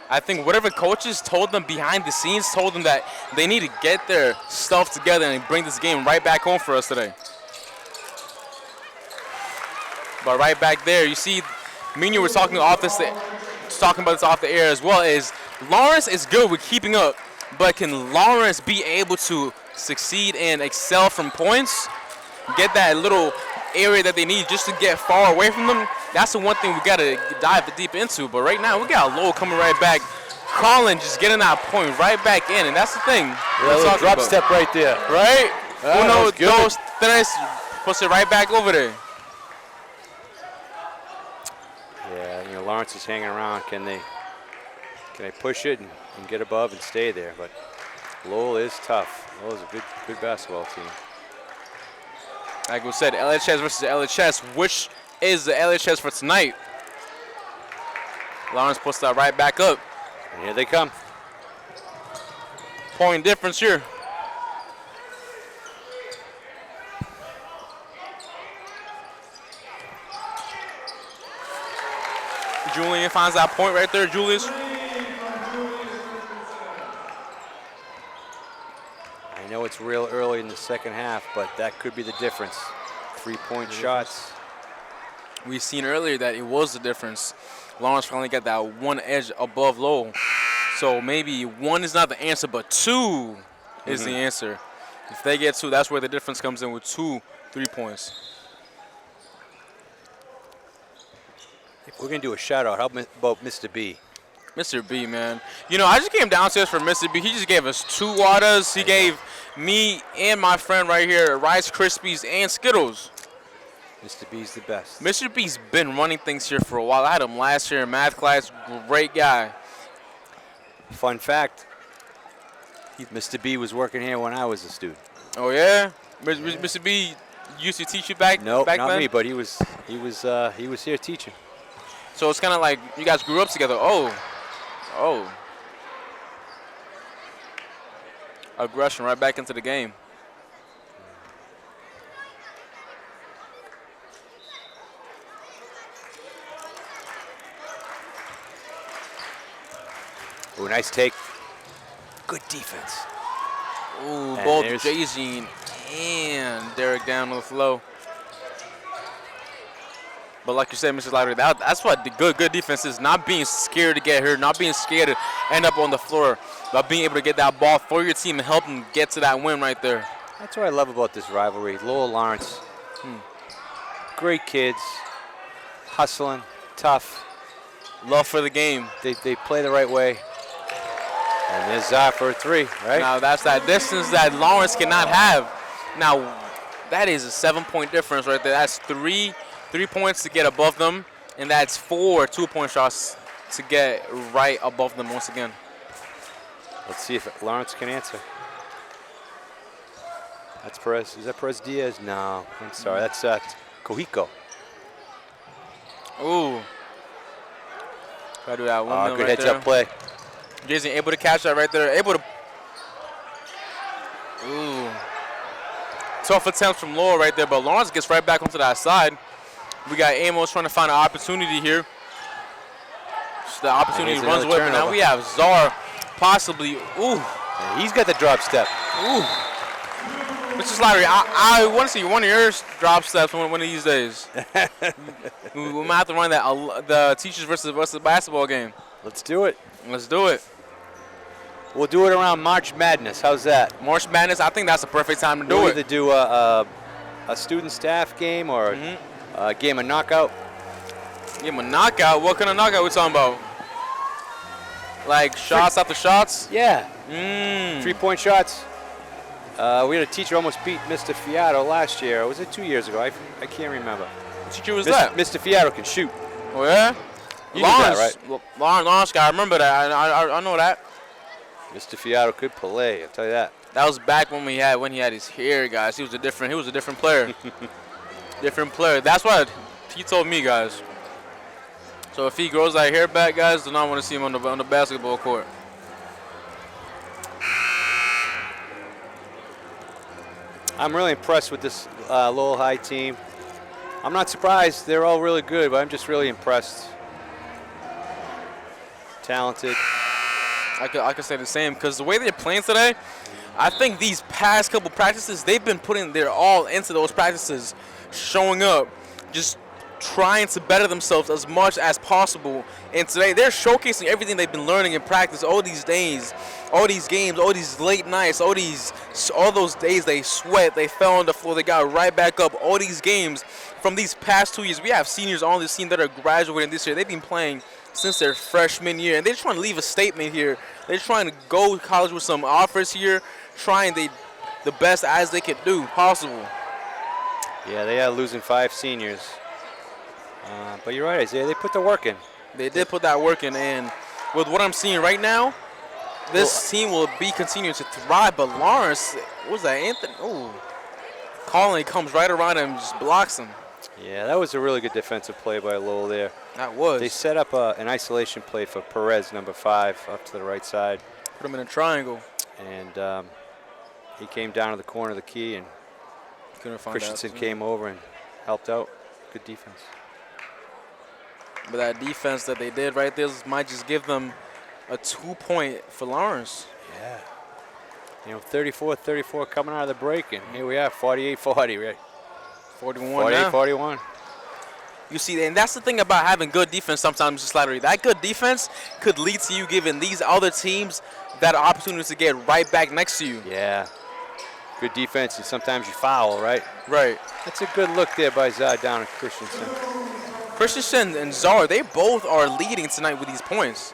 I think whatever coaches told them behind the scenes told them that they need to get their stuff together and bring this game right back home for us today. But right back there, you see, me and you were talking about this off the air as well, is Lawrence is good with keeping up, but can Lawrence be able to succeed and excel from points? Get that little area that they need just to get far away from them? That's the one thing we got to dive deep into. But right now, we got Lowell coming right back. Colin just getting that point right back in, and that's the thing. Yeah, drop step right there. Right? Uno, dos, tres, push it right back over there. Yeah, Lawrence is hanging around. Can they push it and get above and stay there? But Lowell is tough. Lowell is a good basketball team. Like we said, LHS versus LHS. Which is the LHS for tonight? Lawrence puts that right back up. And here they come. Point difference here. Julian finds that point right there, Julius. I know it's real early in the second half, but that could be the difference. 3-point shots. We've seen earlier that it was the difference. Lawrence finally got that one edge above Lowell. So maybe one is not the answer, but two is the answer. If they get two, that's where the difference comes in with 2 3 points. If we're going to do a shout-out, how about Mr. B? Mr. B, man. I just came downstairs for Mr. B. He just gave us 2 waters. He gave me and my friend right here Rice Krispies and Skittles. Mr. B's the best. Mr. B's been running things here for a while. I had him last year in math class. Great guy. Fun fact, Mr. B was working here when I was a student. Oh, yeah? Mr. B used to teach you back then? No, not me, but he was here teaching. So it's kind of like you guys grew up together. Oh. Aggression right back into the game. Ooh, nice take. Good defense. Ooh, both Jay-Z and Derek down on the flow. But like you said, Mr. Leiter, that's what the good defense is. Not being scared to get hurt, not being scared to end up on the floor, but being able to get that ball for your team and help them get to that win right there. That's what I love about this rivalry. Lowell Lawrence, great kids, hustling, tough. Love for the game. They play the right way. And there's Zah for a 3, right? Now that's that distance that Lawrence cannot have. Now that is a 7-point difference right there. That's 3 points to get above them, and that's 4 2-point shots to get right above them once again. Let's see if Lawrence can answer. That's Perez. Is that Perez Diaz? No, I'm sorry. That's Cohico. Ooh. Gotta do that one Good right heads there. up play. Jason able to catch that right there. Able to. Ooh. Tough attempt from Lowell right there, but Lawrence gets right back onto that side. We got Amos trying to find an opportunity here. So the opportunity runs away, but now we have Czar possibly. Ooh. Yeah, he's got the drop step. Ooh. Mr. Slattery, I want to see one of your drop steps one of these days. we might have to run that the teachers versus basketball game. Let's do it. Let's do it. We'll do it around March Madness. How's that? March Madness, I think that's the perfect time to do We'll it. either do a student staff game or a game of knockout. Game of knockout? What kind of knockout we talking about? Like shots after shots? Yeah. 3-point shots. We had a teacher almost beat Mr. Fiato last year. Or was it 2 years ago? I can't remember. What teacher was that? Mr. Fiato can shoot. Oh, yeah? You knew that, right? Lawrence, I remember that. I know that. Mr. Fiato could play, I'll tell you that. That was back when he had his hair, guys. He was a different player. Different player. That's what he told me, guys. So if he grows that hair back, guys, do not want to see him on the basketball court. I'm really impressed with this Lowell High team. I'm not surprised. They're all really good, but I'm just really impressed. Talented. I could say the same because the way they're playing today, I think these past couple practices, they've been putting their all into those practices, showing up, just trying to better themselves as much as possible. And today, they're showcasing everything they've been learning in practice all these days, all these games, all these late nights, all those days they sweat, they fell on the floor, they got right back up, all these games from these past 2 years. We have seniors on this team that are graduating this year. They've been playing since their freshman year, and they're trying to leave a statement here. They're trying to go to college with some offers here, trying the best as they could do possible. Yeah, they are losing 5 seniors. But you're right, Isaiah. They put the work in. They did put that work in, and with what I'm seeing right now, this team will be continuing to thrive. But Lawrence, what was that, Anthony? Oh, Colin comes right around him and just blocks him. Yeah, that was a really good defensive play by Lowell there. That was. They set up an isolation play for Perez, number 5, up to the right side. Put him in a triangle. And he came down to the corner of the key, and Christensen came over and helped out. Good defense. But that defense that they did right there might just give them a 2-point for Lawrence. Yeah. You know, 34-34 coming out of the break, and here we are, 48-40, right? 41 now. 48-41. You see, and that's the thing about having good defense sometimes, Mr. Slattery. That good defense could lead to you giving these other teams that opportunity to get right back next to you. Yeah. Good defense, and sometimes you foul, right? Right. That's a good look there by Zad down at Christensen. Christensen and Czar, they both are leading tonight with these points.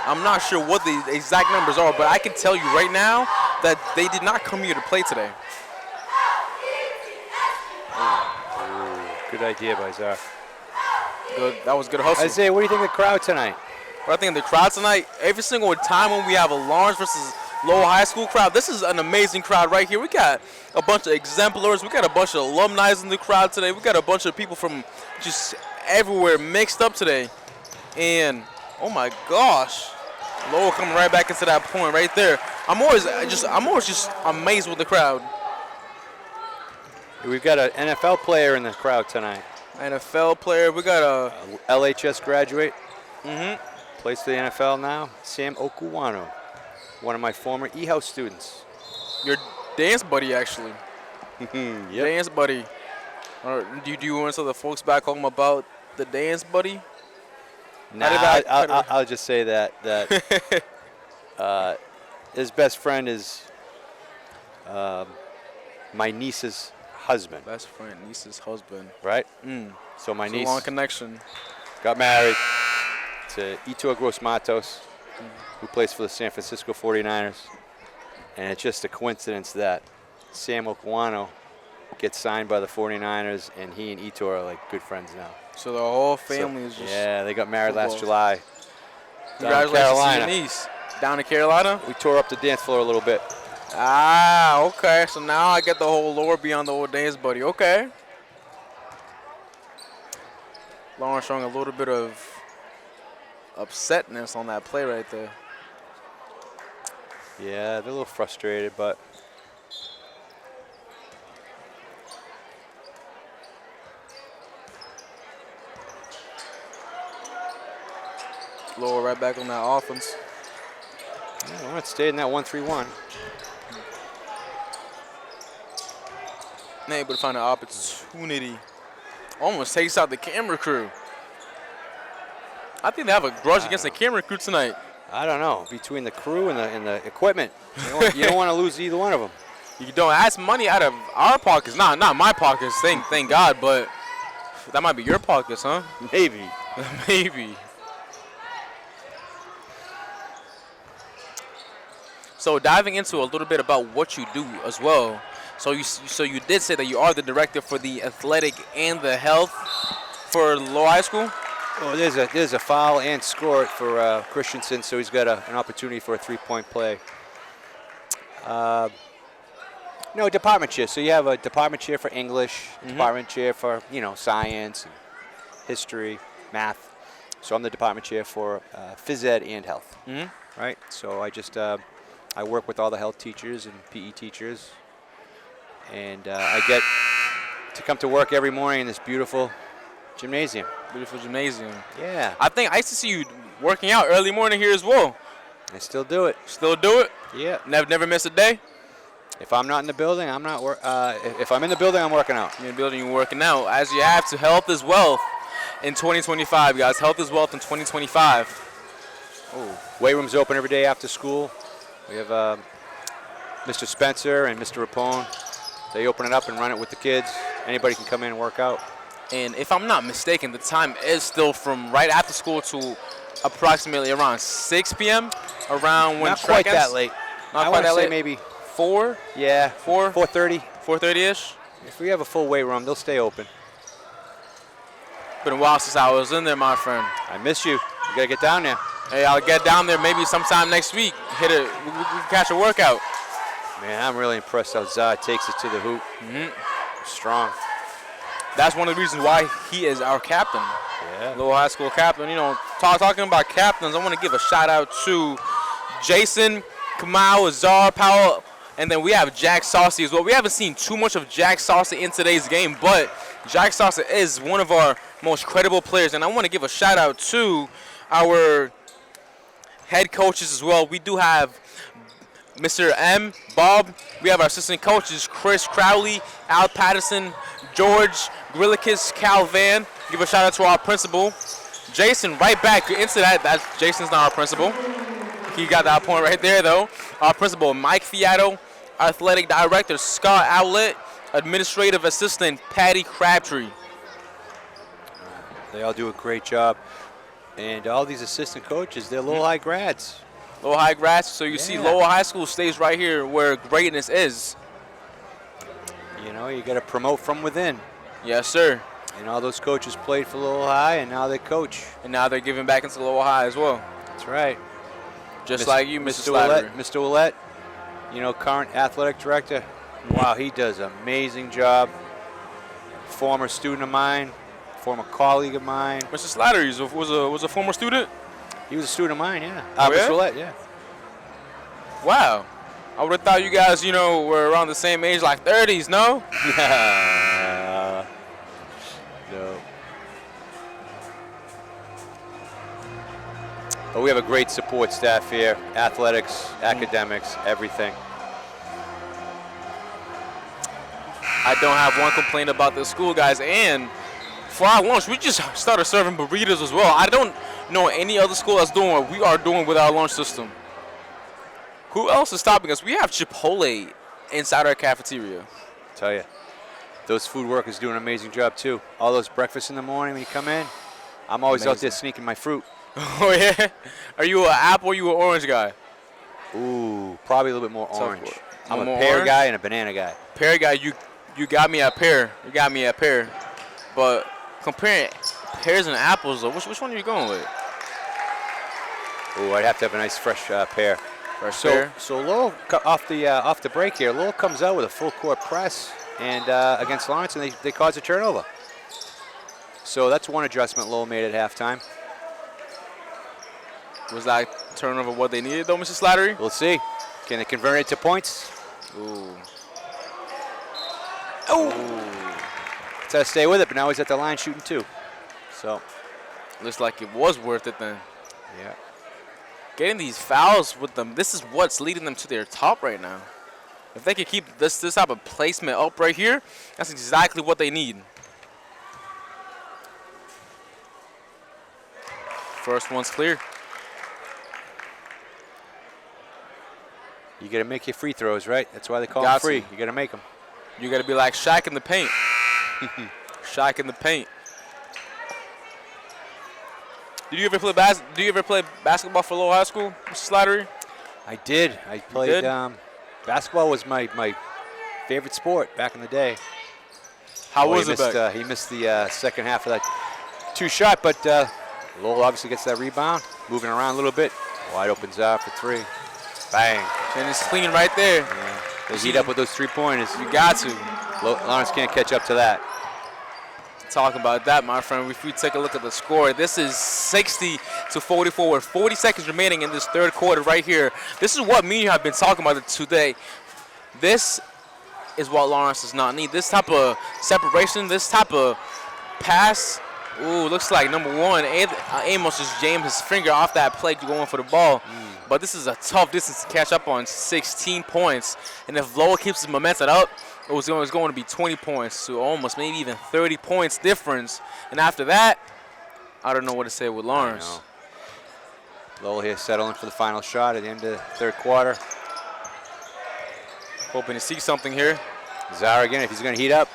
I'm not sure what the exact numbers are, but I can tell you right now that they did not come here to play today. Ooh, good idea by Czar. Good. That was good hustle. Isaiah, what do you think of the crowd tonight? I think the crowd tonight, every single time when we have a Lawrence versus Lowell High School crowd, this is an amazing crowd right here. We got a bunch of exemplars. We got a bunch of alumni in the crowd today. We got a bunch of people from just everywhere mixed up today. And, oh my gosh, Lowell coming right back into that point right there. I'm always just amazed with the crowd. We've got an NFL player in the crowd tonight. NFL player. We got a LHS graduate. Plays for the NFL now. Sam Okuwano, one of my former E-House students. Your dance buddy, actually. Yep. Dance buddy. Or do you want to tell the folks back home about the dance buddy? Nah, I'll just say that his best friend is my niece's husband. Best friend, niece's husband. Right? So my niece. A long connection. Got married to Itor Gross-Matos, who plays for the San Francisco 49ers. And it's just a coincidence that Sam Okuwano gets signed by the 49ers, and he and Etor are like good friends now. So the whole family is just. Yeah, they got married football. last July. Congratulations to your niece. Down in Carolina? We tore up the dance floor a little bit. Ah, okay. So now I get the whole lore beyond the old days, buddy. Okay. Lawrence showing a little bit of upsetness on that play right there. Yeah, they're a little frustrated, but Lowell right back on that offense. yeah, I want to stay in that 1-3-1. Not able to find an opportunity. Almost takes out the camera crew. I think they have a grudge against the camera crew tonight. I don't know. Between the crew and the equipment, you don't want to lose either one of them. You don't ask money out of our pockets. Not my pockets, thank God, but that might be your pockets, huh? Maybe. Maybe. So diving into a little bit about what you do as well. So you did say that you are the director for the athletic and the health for Lowell High School. Oh, there's a foul and score for Christensen, so he's got an opportunity for a 3-point play. No, department chair. So you have a department chair for English, department chair for science, and history, math. So I'm the department chair for phys ed and health. Right. So I just I work with all the health teachers and PE teachers, and I get to come to work every morning in this beautiful gymnasium. Beautiful gymnasium. Yeah. I used to see you working out early morning here as well. I still do it. Still do it? Yeah. Never miss a day? If I'm not in the building, I'm not if I'm in the building, I'm working out. You're in the building, you're working out. As you have to, health is wealth in 2025, guys. Health is wealth in 2025. Oh. Weight room's open every day after school. We have Mr. Spencer and Mr. Rapone. They open it up and run it with the kids. Anybody can come in and work out. And if I'm not mistaken, the time is still from right after school to approximately around 6 p.m. Around when not track quite that ends. late. Not I quite want to that say late. maybe 4? Yeah, 4:30. 4:30ish. If we have a full weight room, they'll stay open. Been a while since I was in there, my friend. I miss you. You gotta get down there. Hey, I'll get down there maybe sometime next week. We can catch a workout. Man, I'm really impressed how Zah takes it to the hoop. Strong. That's one of the reasons why he is our captain. Yeah. Lowell High School captain. Talking about captains, I want to give a shout out to Jason, Kamau, Azar, Powell, and then we have Jack Saucy as well. We haven't seen too much of Jack Saucy in today's game, but Jack Saucy is one of our most credible players, and I want to give a shout out to our head coaches as well. We do have Mr. M, Bob. We have our assistant coaches, Chris Crowley, Al Patterson, George Grillikis, Cal Van. Give a shout out to our principal, Jason. Right back into that. Jason's not our principal. He got that point right there, though. Our principal, Mike Fiato, athletic director, Scott Outlet, administrative assistant, Patty Crabtree. They all do a great job. And all these assistant coaches, they're Lowell High grads. Lowell High grads. So you see Lowell High School stays right here where greatness is. You got to promote from within. Yes, sir. And all those coaches played for Lowell High, and now they coach. And now they're giving back into Lowell High as well. That's right. Just like you, Mr. Ouellette. Mr. Ouellette, current athletic director. Wow, he does an amazing job. Former student of mine, former colleague of mine. Mr. Slattery was a former student? He was a student of mine, yeah. Oh, yeah? Mr. Ouellette, yeah. Wow. I would have thought you guys, were around the same age, like 30s, no? No. But we have a great support staff here. Athletics, academics, everything. I don't have one complaint about the school, guys. And for our lunch, we just started serving burritos as well. I don't know any other school that's doing what we are doing with our lunch system. Who else is stopping us? We have Chipotle inside our cafeteria. Tell you, those food workers do an amazing job too. All those breakfasts in the morning when you come in, I'm always out there sneaking my fruit. Oh yeah? Are you an apple or you an orange guy? Ooh, probably a little bit more orange. I'm a more pear orange? guy and a banana guy. Pear guy, you You got me at pear. You got me at pear. But comparing pears and apples, though, which one are you going with? Ooh, I'd have to have a nice fresh pear. Fresh pear. So Lowell off the break here. Lowell comes out with a full court press and against Lawrence, and they cause a turnover. So that's one adjustment Lowell made at halftime. Was that turnover what they needed, though, Mr. Slattery? We'll see. Can they convert it to points? Ooh. He's got to stay with it, but now he's at the line shooting 2. So Looks like it was worth it then. yeah. Getting these fouls with them, this is what's leading them to their top right now. If they could keep this type of placement up right here, that's exactly what they need. First one's clear. You got to make your free throws, right? That's why they call them free. You got to make them. You got to be like Shaq in the paint. Shaq in the paint. Did you ever play basketball for Lowell High School, Mr. Slattery? I did. I played. Basketball was my favorite sport back in the day. How was it back? He missed the second half of that 2-shot, but Lowell obviously gets that rebound, moving around a little bit. Wide opens up for 3. Bang. And it's clean right there. Yeah. They heat up with those 3-pointers. You got to. Lawrence can't catch up to that. Talking about that, my friend, if we take a look at the score, this is 60-44 with 40 seconds remaining in this third quarter right here. This is what me and you have been talking about today. This is what Lawrence does not need. This type of separation, this type of pass. Ooh, looks like number one, Amos just jammed his finger off that plate going for the ball. But this is a tough distance to catch up on, 16 points. And if Lowell keeps his momentum up, it was going to be 20 points, so almost maybe even 30 points difference. And after that, I don't know what to say with Lawrence. Lowell here settling for the final shot at the end of the third quarter. Hoping to see something here. Zara again, if he's going to heat up.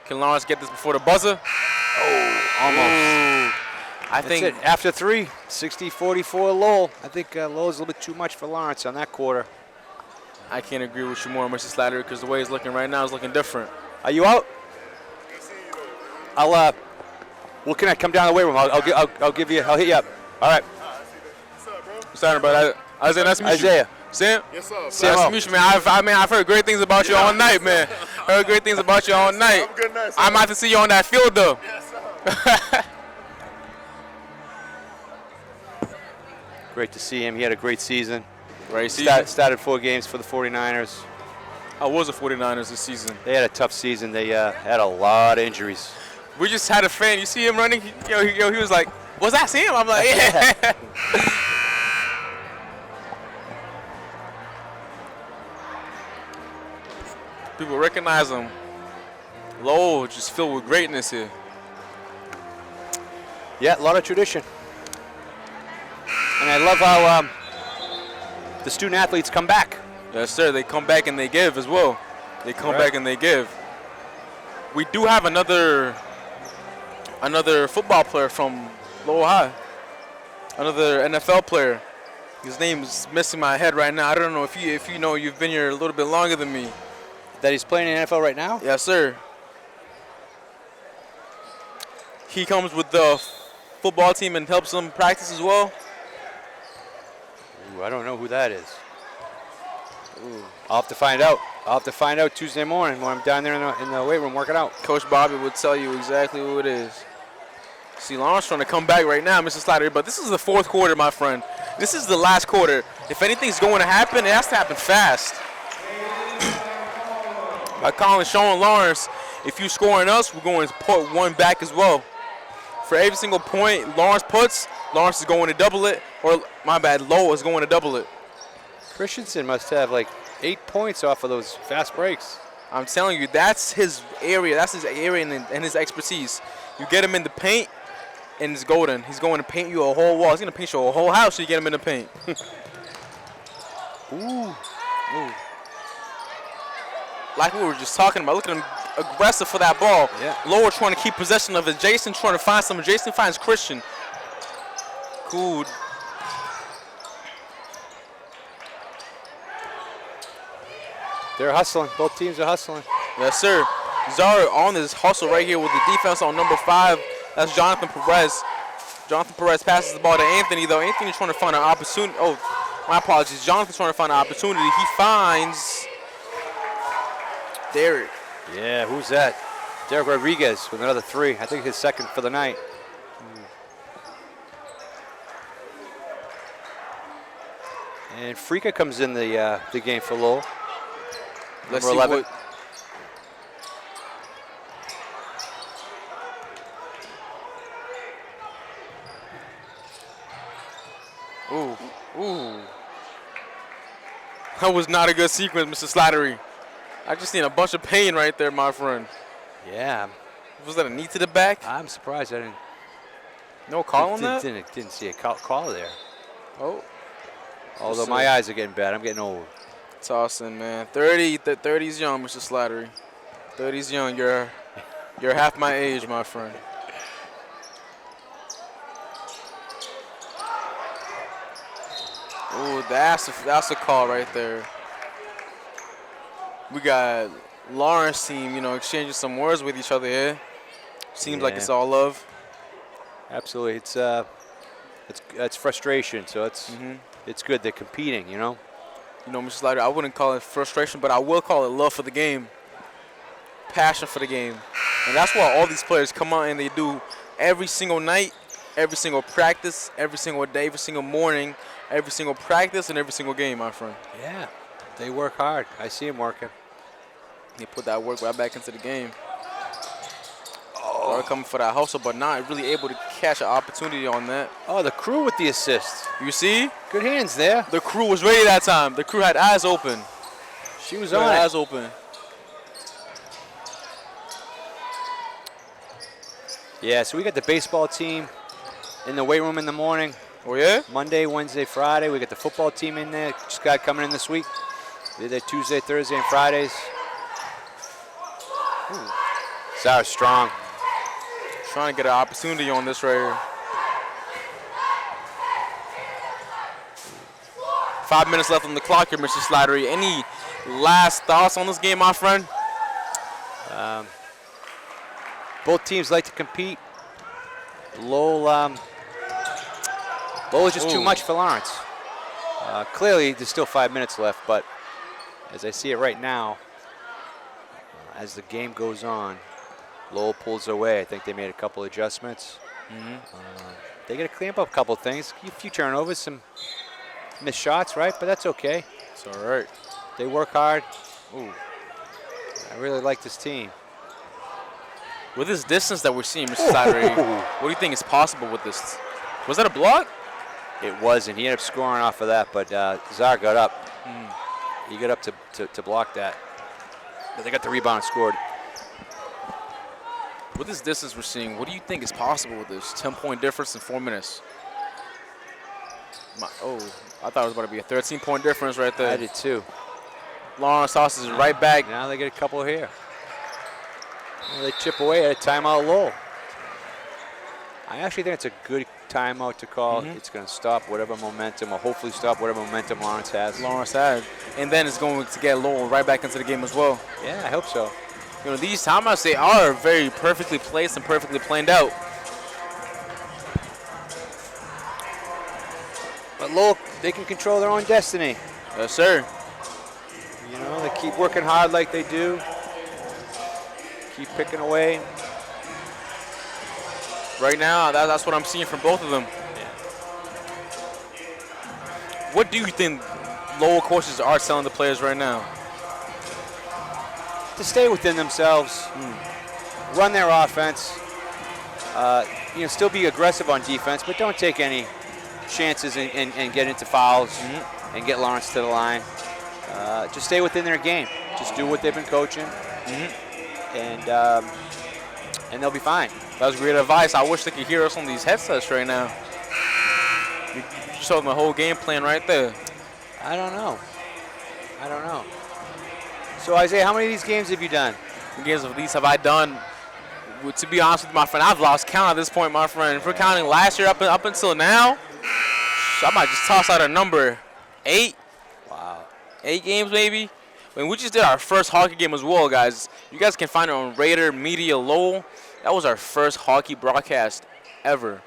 Can Lawrence get this before the buzzer? Oh, almost. I think it. After 3, 60-44 Lowell. I think Lowell's a little bit too much for Lawrence on that quarter. I can't agree with you more, Mr. Slattery, because the way he's looking right now is looking different. Are you out? We'll connect. Come down the weight room. I'll hit you up. All right. What's up, bro? What's happening, brother? Isaiah, nice to meet you. Isaiah. Sam? Yes, sir. Nice to meet you, man. I've heard great things about you all night, man. Heard great things about you all night. Have a good night, sir. I might have to see you on that field, though. Yes, sir. Great to see him. He had a great season. Great season. Started 4 games for the 49ers. I was a 49ers this season. They had a tough season. They had a lot of injuries. We just had a fan. You see him running? He was like, was that Sam? I'm like, yeah. People recognize him. Lowell just filled with greatness here. Yeah, a lot of tradition. And I love how the student athletes come back. Yes, sir. They come back and they give as well. They come back and they give. We do have another football player from Lowell High. Another NFL player. His name is missing my head right now. I don't know if you know, you've been here a little bit longer than me. That he's playing in the NFL right now? Yes, sir. He comes with the football team and helps them practice as well. Ooh, I don't know who that is. Ooh. I'll have to find out. I'll have to find out Tuesday morning when I'm down there in the weight room working out. Coach Bobby will tell you exactly who it is. See, Lawrence trying to come back right now, Mr. Slattery, but this is the fourth quarter, my friend. This is the last quarter. If anything's going to happen, it has to happen fast. By showing Lawrence, if you scoring us, we're going to put one back as well. For every single point Lawrence puts, Lawrence is going to double it, or my bad, Lowell is going to double it. Christensen must have like 8 points off of those fast breaks. I'm telling you, that's his area. That's his area and his expertise. You get him in the paint, and it's golden. He's going to paint you a whole wall. He's going to paint you a whole house so you get him in the paint. Ooh. Ooh. Like we were just talking about, look at him aggressive for that ball. Yeah. Lowell trying to keep possession of it. Jason trying to find someone. Jason finds Christian. Cool. They're hustling. Both teams are hustling. Yes, sir. Zara on this hustle right here with the defense on number 5. That's Jonathan Perez. Jonathan Perez passes the ball to Anthony, though. Anthony's trying to find an opportunity. Oh, my apologies. Jonathan's trying to find an opportunity. He finds Derek. Yeah, who's that? Derek Rodriguez with another 3. I think his second for the night. And Frika comes in the game for Lowell. Let's Number see 11. Ooh. That was not a good sequence, Mr. Slattery. I just seen a bunch of pain right there, my friend. Yeah. Was that a knee to the back? I'm surprised I didn't. No call on that? Didn't see a call there. Oh. Although my eyes are getting bad. I'm getting old. Tossing, man. 30's young, Mr. Slattery. 30's young. You're half my age, my friend. Ooh, that's a call right there. We got Lawrence team, exchanging some words with each other here. Seems like it's all love. Absolutely, it's frustration. So it's good. They're competing, Mr. Slider, I wouldn't call it frustration, but I will call it love for the game, passion for the game, and that's what all these players come out and they do every single night, every single practice, every single day, every single morning, every single practice, and every single game, my friend. Yeah, they work hard. I see them working. They put that work right back into the game. They're coming for that hustle, but not really able to catch an opportunity on that. Oh, the crew with the assist. You see? Good hands there. The crew was ready that time. The crew had eyes open. She was on on it. Eyes open. Yeah, so we got the baseball team in the weight room in the morning. Oh, yeah? Monday, Wednesday, Friday. We got the football team in there. Just got coming in this week. They're there Tuesday, Thursday, and Fridays. Zara's strong. Trying to get an opportunity on this right here. 5 minutes left on the clock here, Mr. Slattery. Any last thoughts on this game, my friend? Both teams like to compete. Lowell is just too much for Lawrence. Clearly, there's still 5 minutes left, but as I see it right now, as the game goes on, Lowell pulls away. I think they made a couple adjustments. They got to clean up a couple things. A few turnovers, some missed shots, right? But that's okay. It's all right. They work hard. Ooh, I really like this team. With this distance that we're seeing, Mr. Slattery, what do you think is possible with this? Was that a block? It was, and he ended up scoring off of that, but Zara got up. He got up to block that. But they got the rebound and scored. With this distance we're seeing, what do you think is possible with this 10-point difference in 4 minutes? I thought it was about to be a 13-point difference right there. I did too. Lawrence tosses it right back. Now they get a couple here. Well, they chip away at a timeout Lowell. I actually think it's a good timeout to call. It's going to stop whatever momentum, or hopefully stop whatever momentum Lawrence has. And then it's going to get Lowell right back into the game as well. Yeah, I hope so. These timeouts, they are very perfectly placed and perfectly planned out. But Lowell, they can control their own destiny. Yes, sir. They keep working hard like they do. Keep picking away. Right now, that's what I'm seeing from both of them. Yeah. What do you think Lowell coaches are telling the players right now? To stay within themselves, run their offense, still be aggressive on defense, but don't take any chances and get into fouls and get Lawrence to the line. Just stay within their game. Just do what they've been coaching, and they'll be fine. That was great advice. I wish they could hear us on these headsets right now. You showed them the whole game plan right there. I don't know. So, Isaiah, how many of these games have you done? How many games of these have I done? Well, to be honest with you, my friend, I've lost count at this point, my friend. If we're counting last year up until now, I might just toss out a number 8. Wow. 8 games maybe. And we just did our first hockey game as well, guys. You guys can find it on Raider Media Lowell. That was our first hockey broadcast ever.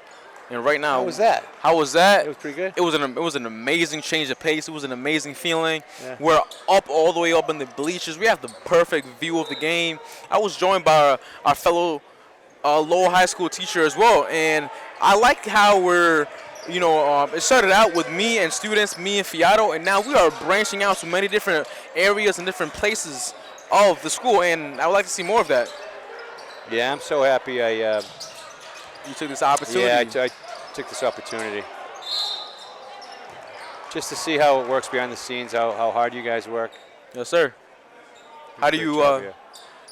And right now, How was that? How was that? It was pretty good. It was an amazing change of pace. It was an amazing feeling. Yeah. We're up all the way up in the bleachers. We have the perfect view of the game. I was joined by our fellow Lowell High School teacher as well, and I like how we're, it started out with me and students, me and Fiato, and now we are branching out to many different areas and different places of the school, and I would like to see more of that. Yeah, I'm so happy You took this opportunity. Yeah, I took this opportunity. Just to see how it works behind the scenes, how hard you guys work. Yes, sir. How do Great you job here.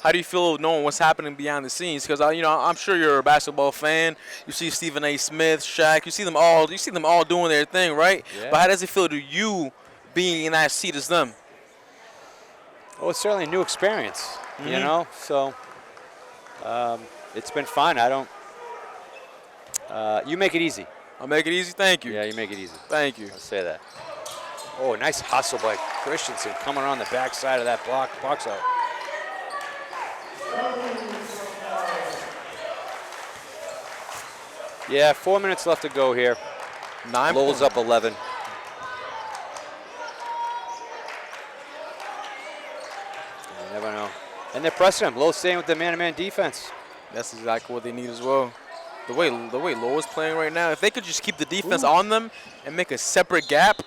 how do you feel knowing what's happening behind the scenes? Because I'm sure you're a basketball fan. You see Stephen A. Smith, Shaq. You see them all doing their thing, right? Yeah. But how does it feel to you being in that seat as them? Well, it's certainly a new experience, you know. So it's been fun. You make it easy. I'll make it easy. Thank you. Yeah, you make it easy. Thank you. I'll say that. Oh, nice hustle by Christensen coming on the backside of that box out. Yeah, 4 minutes left to go here. 9 Lowell's up 11. You never know. And they're pressing him. Lowell's staying with the man-to-man defense. That's exactly what they need as well. The way Lowell's playing right now, if they could just keep the defense on them and make a separate gap,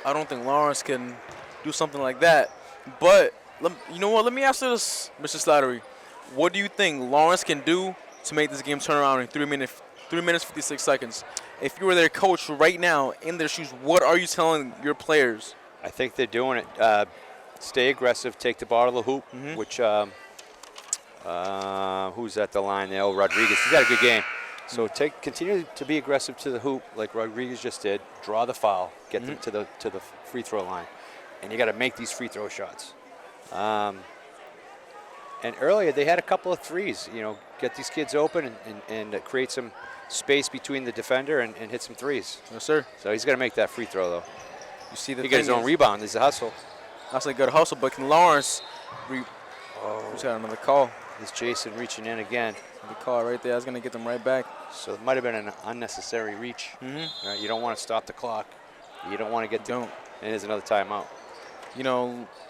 I don't think Lawrence can do something like that. But you know what? Let me ask you this, Mr. Slattery. What do you think Lawrence can do to make this game turn around in 3 minutes 56 seconds? If you were their coach right now in their shoes, what are you telling your players? I think they're doing it. Stay aggressive, take the ball to the hoop, which who's at the line there? Oh, Rodriguez. He's got a good game. So continue to be aggressive to the hoop like Rodriguez just did. Draw the foul, get them to the free throw line, and you got to make these free throw shots. And earlier they had a couple of threes. Get these kids open and create some space between the defender and hit some threes. Yes, sir. So he's got to make that free throw though. You see the He got his own rebound. There's a hustle. That's a good hustle, but can Lawrence? Who's got another call? There's Jason reaching in again. The call right there. I was gonna get them right back. So it might have been an unnecessary reach. Right? You don't want to stop the clock. You don't want to get. Don't. And there's another timeout.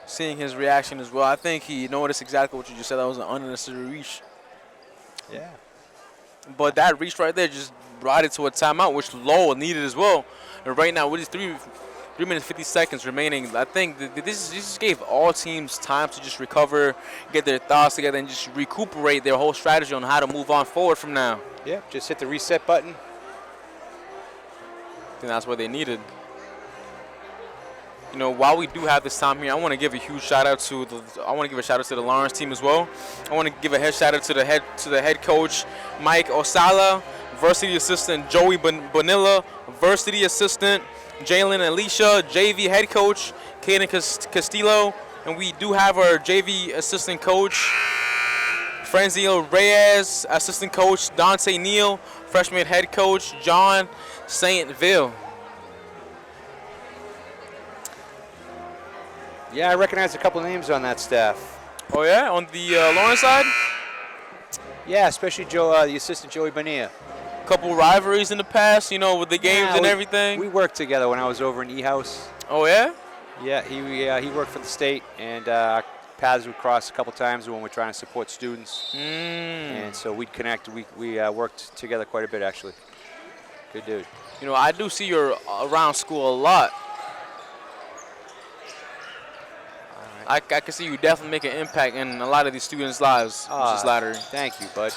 Seeing his reaction as well, I think he noticed exactly what you just said. That was an unnecessary reach. Yeah. But that reach right there just brought it to a timeout, which Lowell needed as well. And right now, with these 3 minutes 50 seconds remaining, I think this just gave all teams time to just recover, get their thoughts together, and just recuperate their whole strategy on how to move on forward from now. Yeah, just hit the reset button. I think that's what they needed. While we do have this time here, I want to give a huge shout out to the Lawrence team as well. I want to give a shout out to the head coach Mike Osala, varsity assistant Joey Bonilla, varsity assistant Jalen Alicia, JV head coach Kaden Castillo, and we do have our JV assistant coach Franzio Reyes, assistant coach Dante Neal, freshman head coach John Saintville. Yeah, I recognize a couple of names on that staff. Oh yeah, on the Lawrence side? Yeah, especially the assistant Joey Bonilla. Couple rivalries in the past, with the games and everything. We worked together when I was over in E-House. Oh yeah? Yeah, he worked for the state, and paths would cross a couple times when we're trying to support students. And so we'd connect. We worked together quite a bit, actually. Good dude. I do see you around school a lot. I can see you definitely make an impact in a lot of these students' lives, Mrs. Slattery. Thank you, bud.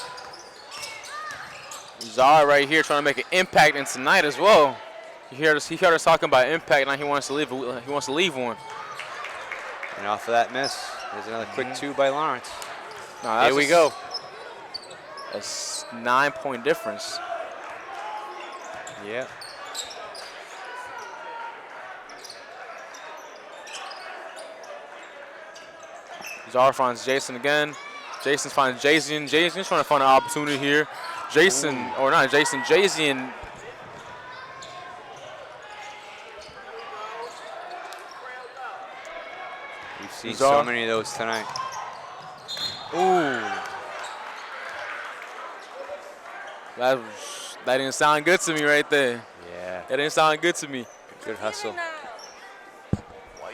Zara right here trying to make an impact in tonight as well. He heard us talking about impact, now he wants to leave one. And off of that miss, there's another quick two by Lawrence. No, Here we go. A 9-point difference. Yeah. Zara finds Jason again. Jason finds Jason. Jason's trying to find an opportunity here. Jason. We've Seen so many of those tonight. Ooh. That didn't sound good to me right there. Yeah. That didn't sound good to me. Good hustle.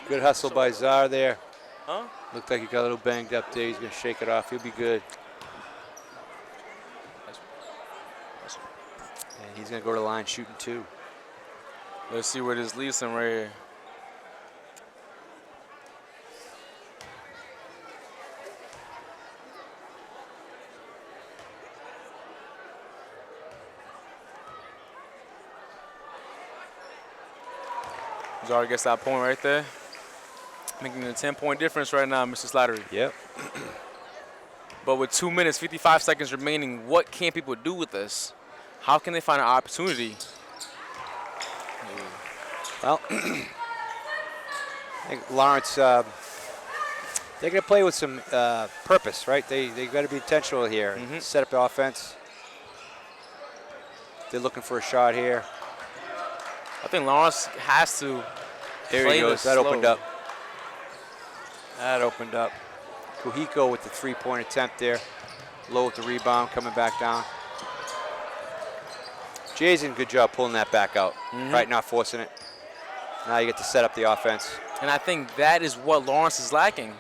Good hustle by Czar there. Huh? Looked like he got a little banged up there. He's going to shake it off. He'll be good. And he's going to go to the line shooting 2. Let's see where this leads him right here. Czar gets that point right there. Making a 10-point difference right now, Mr. Slattery. Yep. But with 2 minutes, 55 seconds remaining, what can people do with this? How can they find an opportunity? Well, I think Lawrence, they're going to play with some purpose, right? They got to be intentional here. Set up the offense. They're looking for a shot here. I think Lawrence has to There play he goes. That slow. opened up. That opened up. Kuhiko with the 3-point attempt there. Low with the rebound, coming back down. Jason, good job pulling that back out. Right, not forcing it. Now you get to set up the offense. And I think that is what Lawrence is lacking.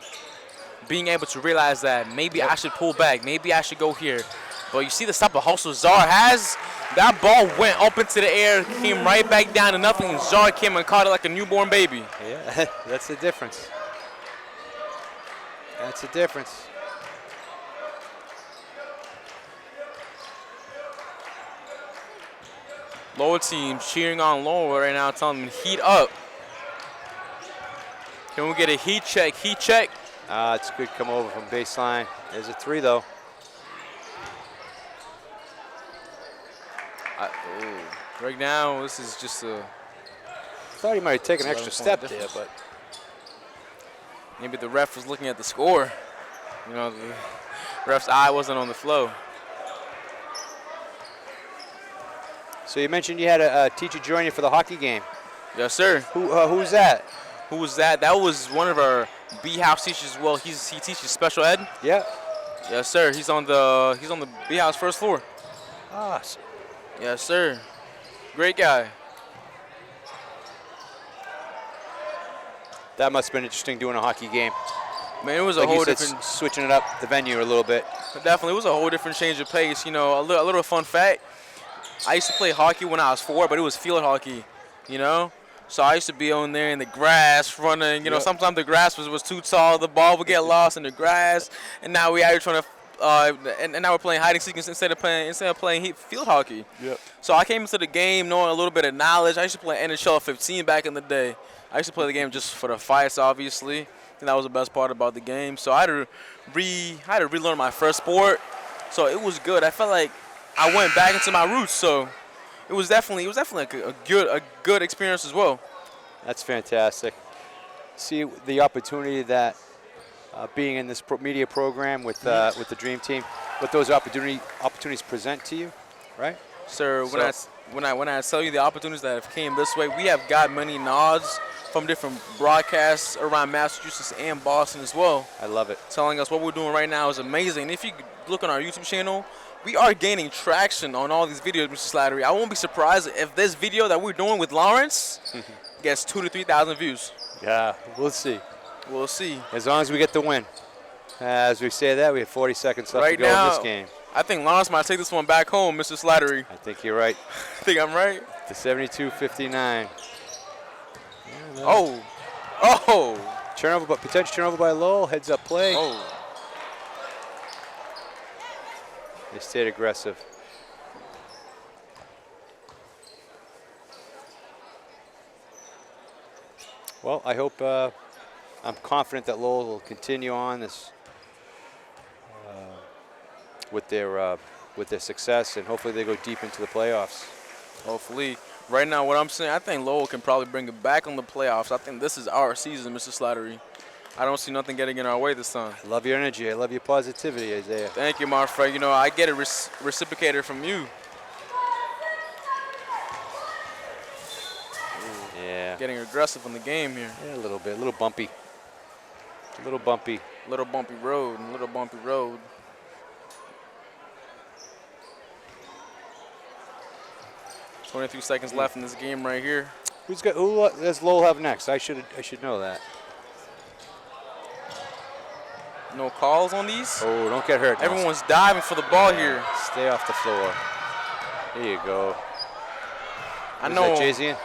Being able to realize that maybe I should pull back, maybe I should go here. But you see the type of hustle Czar has? That ball went up into the air, came right back down to nothing, and Czar came and caught it like a newborn baby. Yeah, that's the difference. That's the difference. Lowell team cheering on Lowell right now, telling them heat up. Can we get a heat check? Heat check. It's good come over from baseline. There's a 3 though. Right now, this is just a. Thought he might have taken an extra 11-point step there, difference. but Maybe the ref was looking at the score. You know, the ref's eye wasn't on the flow. so you mentioned you had a teacher join you for the hockey game. Yes, sir. Who's that? Who was that? That was one of our B-House teachers as well. He teaches special ed. Yeah. Yes, sir. He's on the B-House first floor. Awesome. Yes, sir. Great guy. That must have been interesting doing a hockey game. Man, it was a Like whole you said, different. switching it up the venue a little bit. Definitely, it was a whole different change of pace. You know, a little fun fact. I used to play hockey when I was 4, but it was field hockey. You know, so I used to be on there in the grass running. You know, sometimes the grass was too tall, the ball would get lost in the grass, and now we are trying to. And now we're playing hide and seek instead of playing field hockey. Yep. So I came into the game knowing a little bit of knowledge. I used to play NHL 15 back in the day. I used to play the game just for the fights, obviously. And that was the best part about the game. So I had to relearn my first sport. So it was good. I felt like I went back into my roots. So it was definitely like a good experience as well. That's fantastic. See the opportunity that being in this media program with the Dream Team, what those opportunities present to you, right? Sir, when I tell you the opportunities that have came this way, we have got many nods from different broadcasts around Massachusetts and Boston as well. I love it. Telling us what we're doing right now is amazing. If you look on our YouTube channel, we are gaining traction on all these videos, Mr. Slattery. I won't be surprised if this video that we're doing with Lawrence gets 2,000 to 3,000 views. Yeah, we'll see. We'll see. As long as we get the win. As we say that, we have 40 seconds left Right to go now, in this game. I think Lawrence might take this one back home, Mr. Slattery. I think you're right. I think I'm right. To 72-59. Oh. Turnover, but potential turnover by Lowell. Heads up play. Oh. They stayed aggressive. Well, I hope, I'm confident that Lowell will continue on this with their success, and hopefully they go deep into the playoffs. Hopefully. Right now, what I'm saying, I think Lowell can probably bring it back on the playoffs. I think this is our season, Mr. Slattery. I don't see nothing getting in our way this time. I love your energy. I love your positivity, Isaiah. Thank you, my friend. You know, I get it reciprocated from you. Yeah. Getting aggressive in the game here. Yeah, a little bit, a little bumpy. A little bumpy. Little bumpy road. Little bumpy road. "23 seconds left in this game right here. Who does Lowell have next? I should know that. No calls on these. Oh, don't get hurt. Everyone's diving for the ball here. Stay off the floor. There you go. I know. Is that Jay-Z?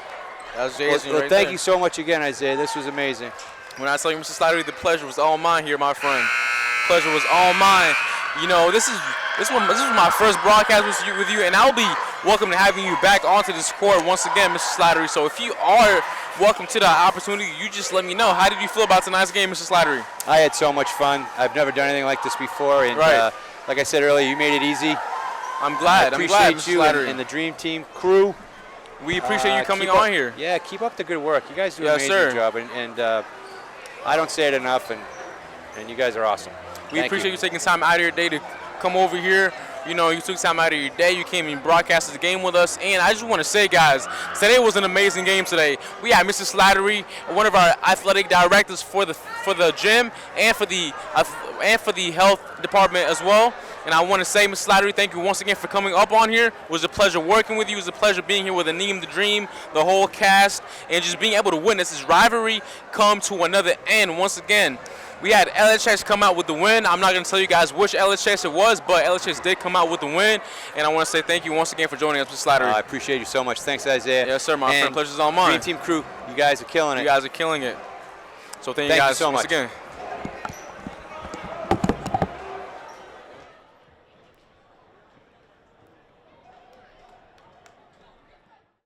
That was Jay-Z Well, right thank there. you so much again, Isaiah. This was amazing. When I tell you, Mr. Slattery, the pleasure was all mine here, my friend. Pleasure was all mine. You know, this was my first broadcast with you, and I'll be welcome to having you back onto this court once again, Mr. Slattery. So if you are welcome to the opportunity, you just let me know. How did you feel about tonight's game, Mr. Slattery? I had so much fun. I've never done anything like this before, and like I said earlier, you made it easy. I'm glad. I I'm glad, appreciate Mr. you Slattery. and the Dream Team crew. We appreciate you coming on here. Yeah, keep up the good work. You guys do an Yes, amazing sir. job, and I don't say it enough, and you guys are awesome. We Thank appreciate you taking time out of your day to come over here. You know, you took time out of your day. You came and broadcasted the game with us. And I just want to say, guys, today was an amazing game today. We had Mr. Slattery, one of our athletic directors for the gym and for the health department as well. And I want to say, Mr. Slattery, thank you once again for coming up on here. It was a pleasure working with you. It was a pleasure being here with Aneem the Dream, the whole cast, and just being able to witness this rivalry come to another end once again. We had LHS come out with the win. I'm not going to tell you guys which LHS it was, but LHS did come out with the win. And I want to say thank you once again for joining us, Mr. Slattery. I appreciate you so much. Thanks, Isaiah. Yes, sir, my friend. Pleasure's all mine. Dream Team crew, you guys are killing it. You guys are killing it. So thank you Thank you guys so once much. again.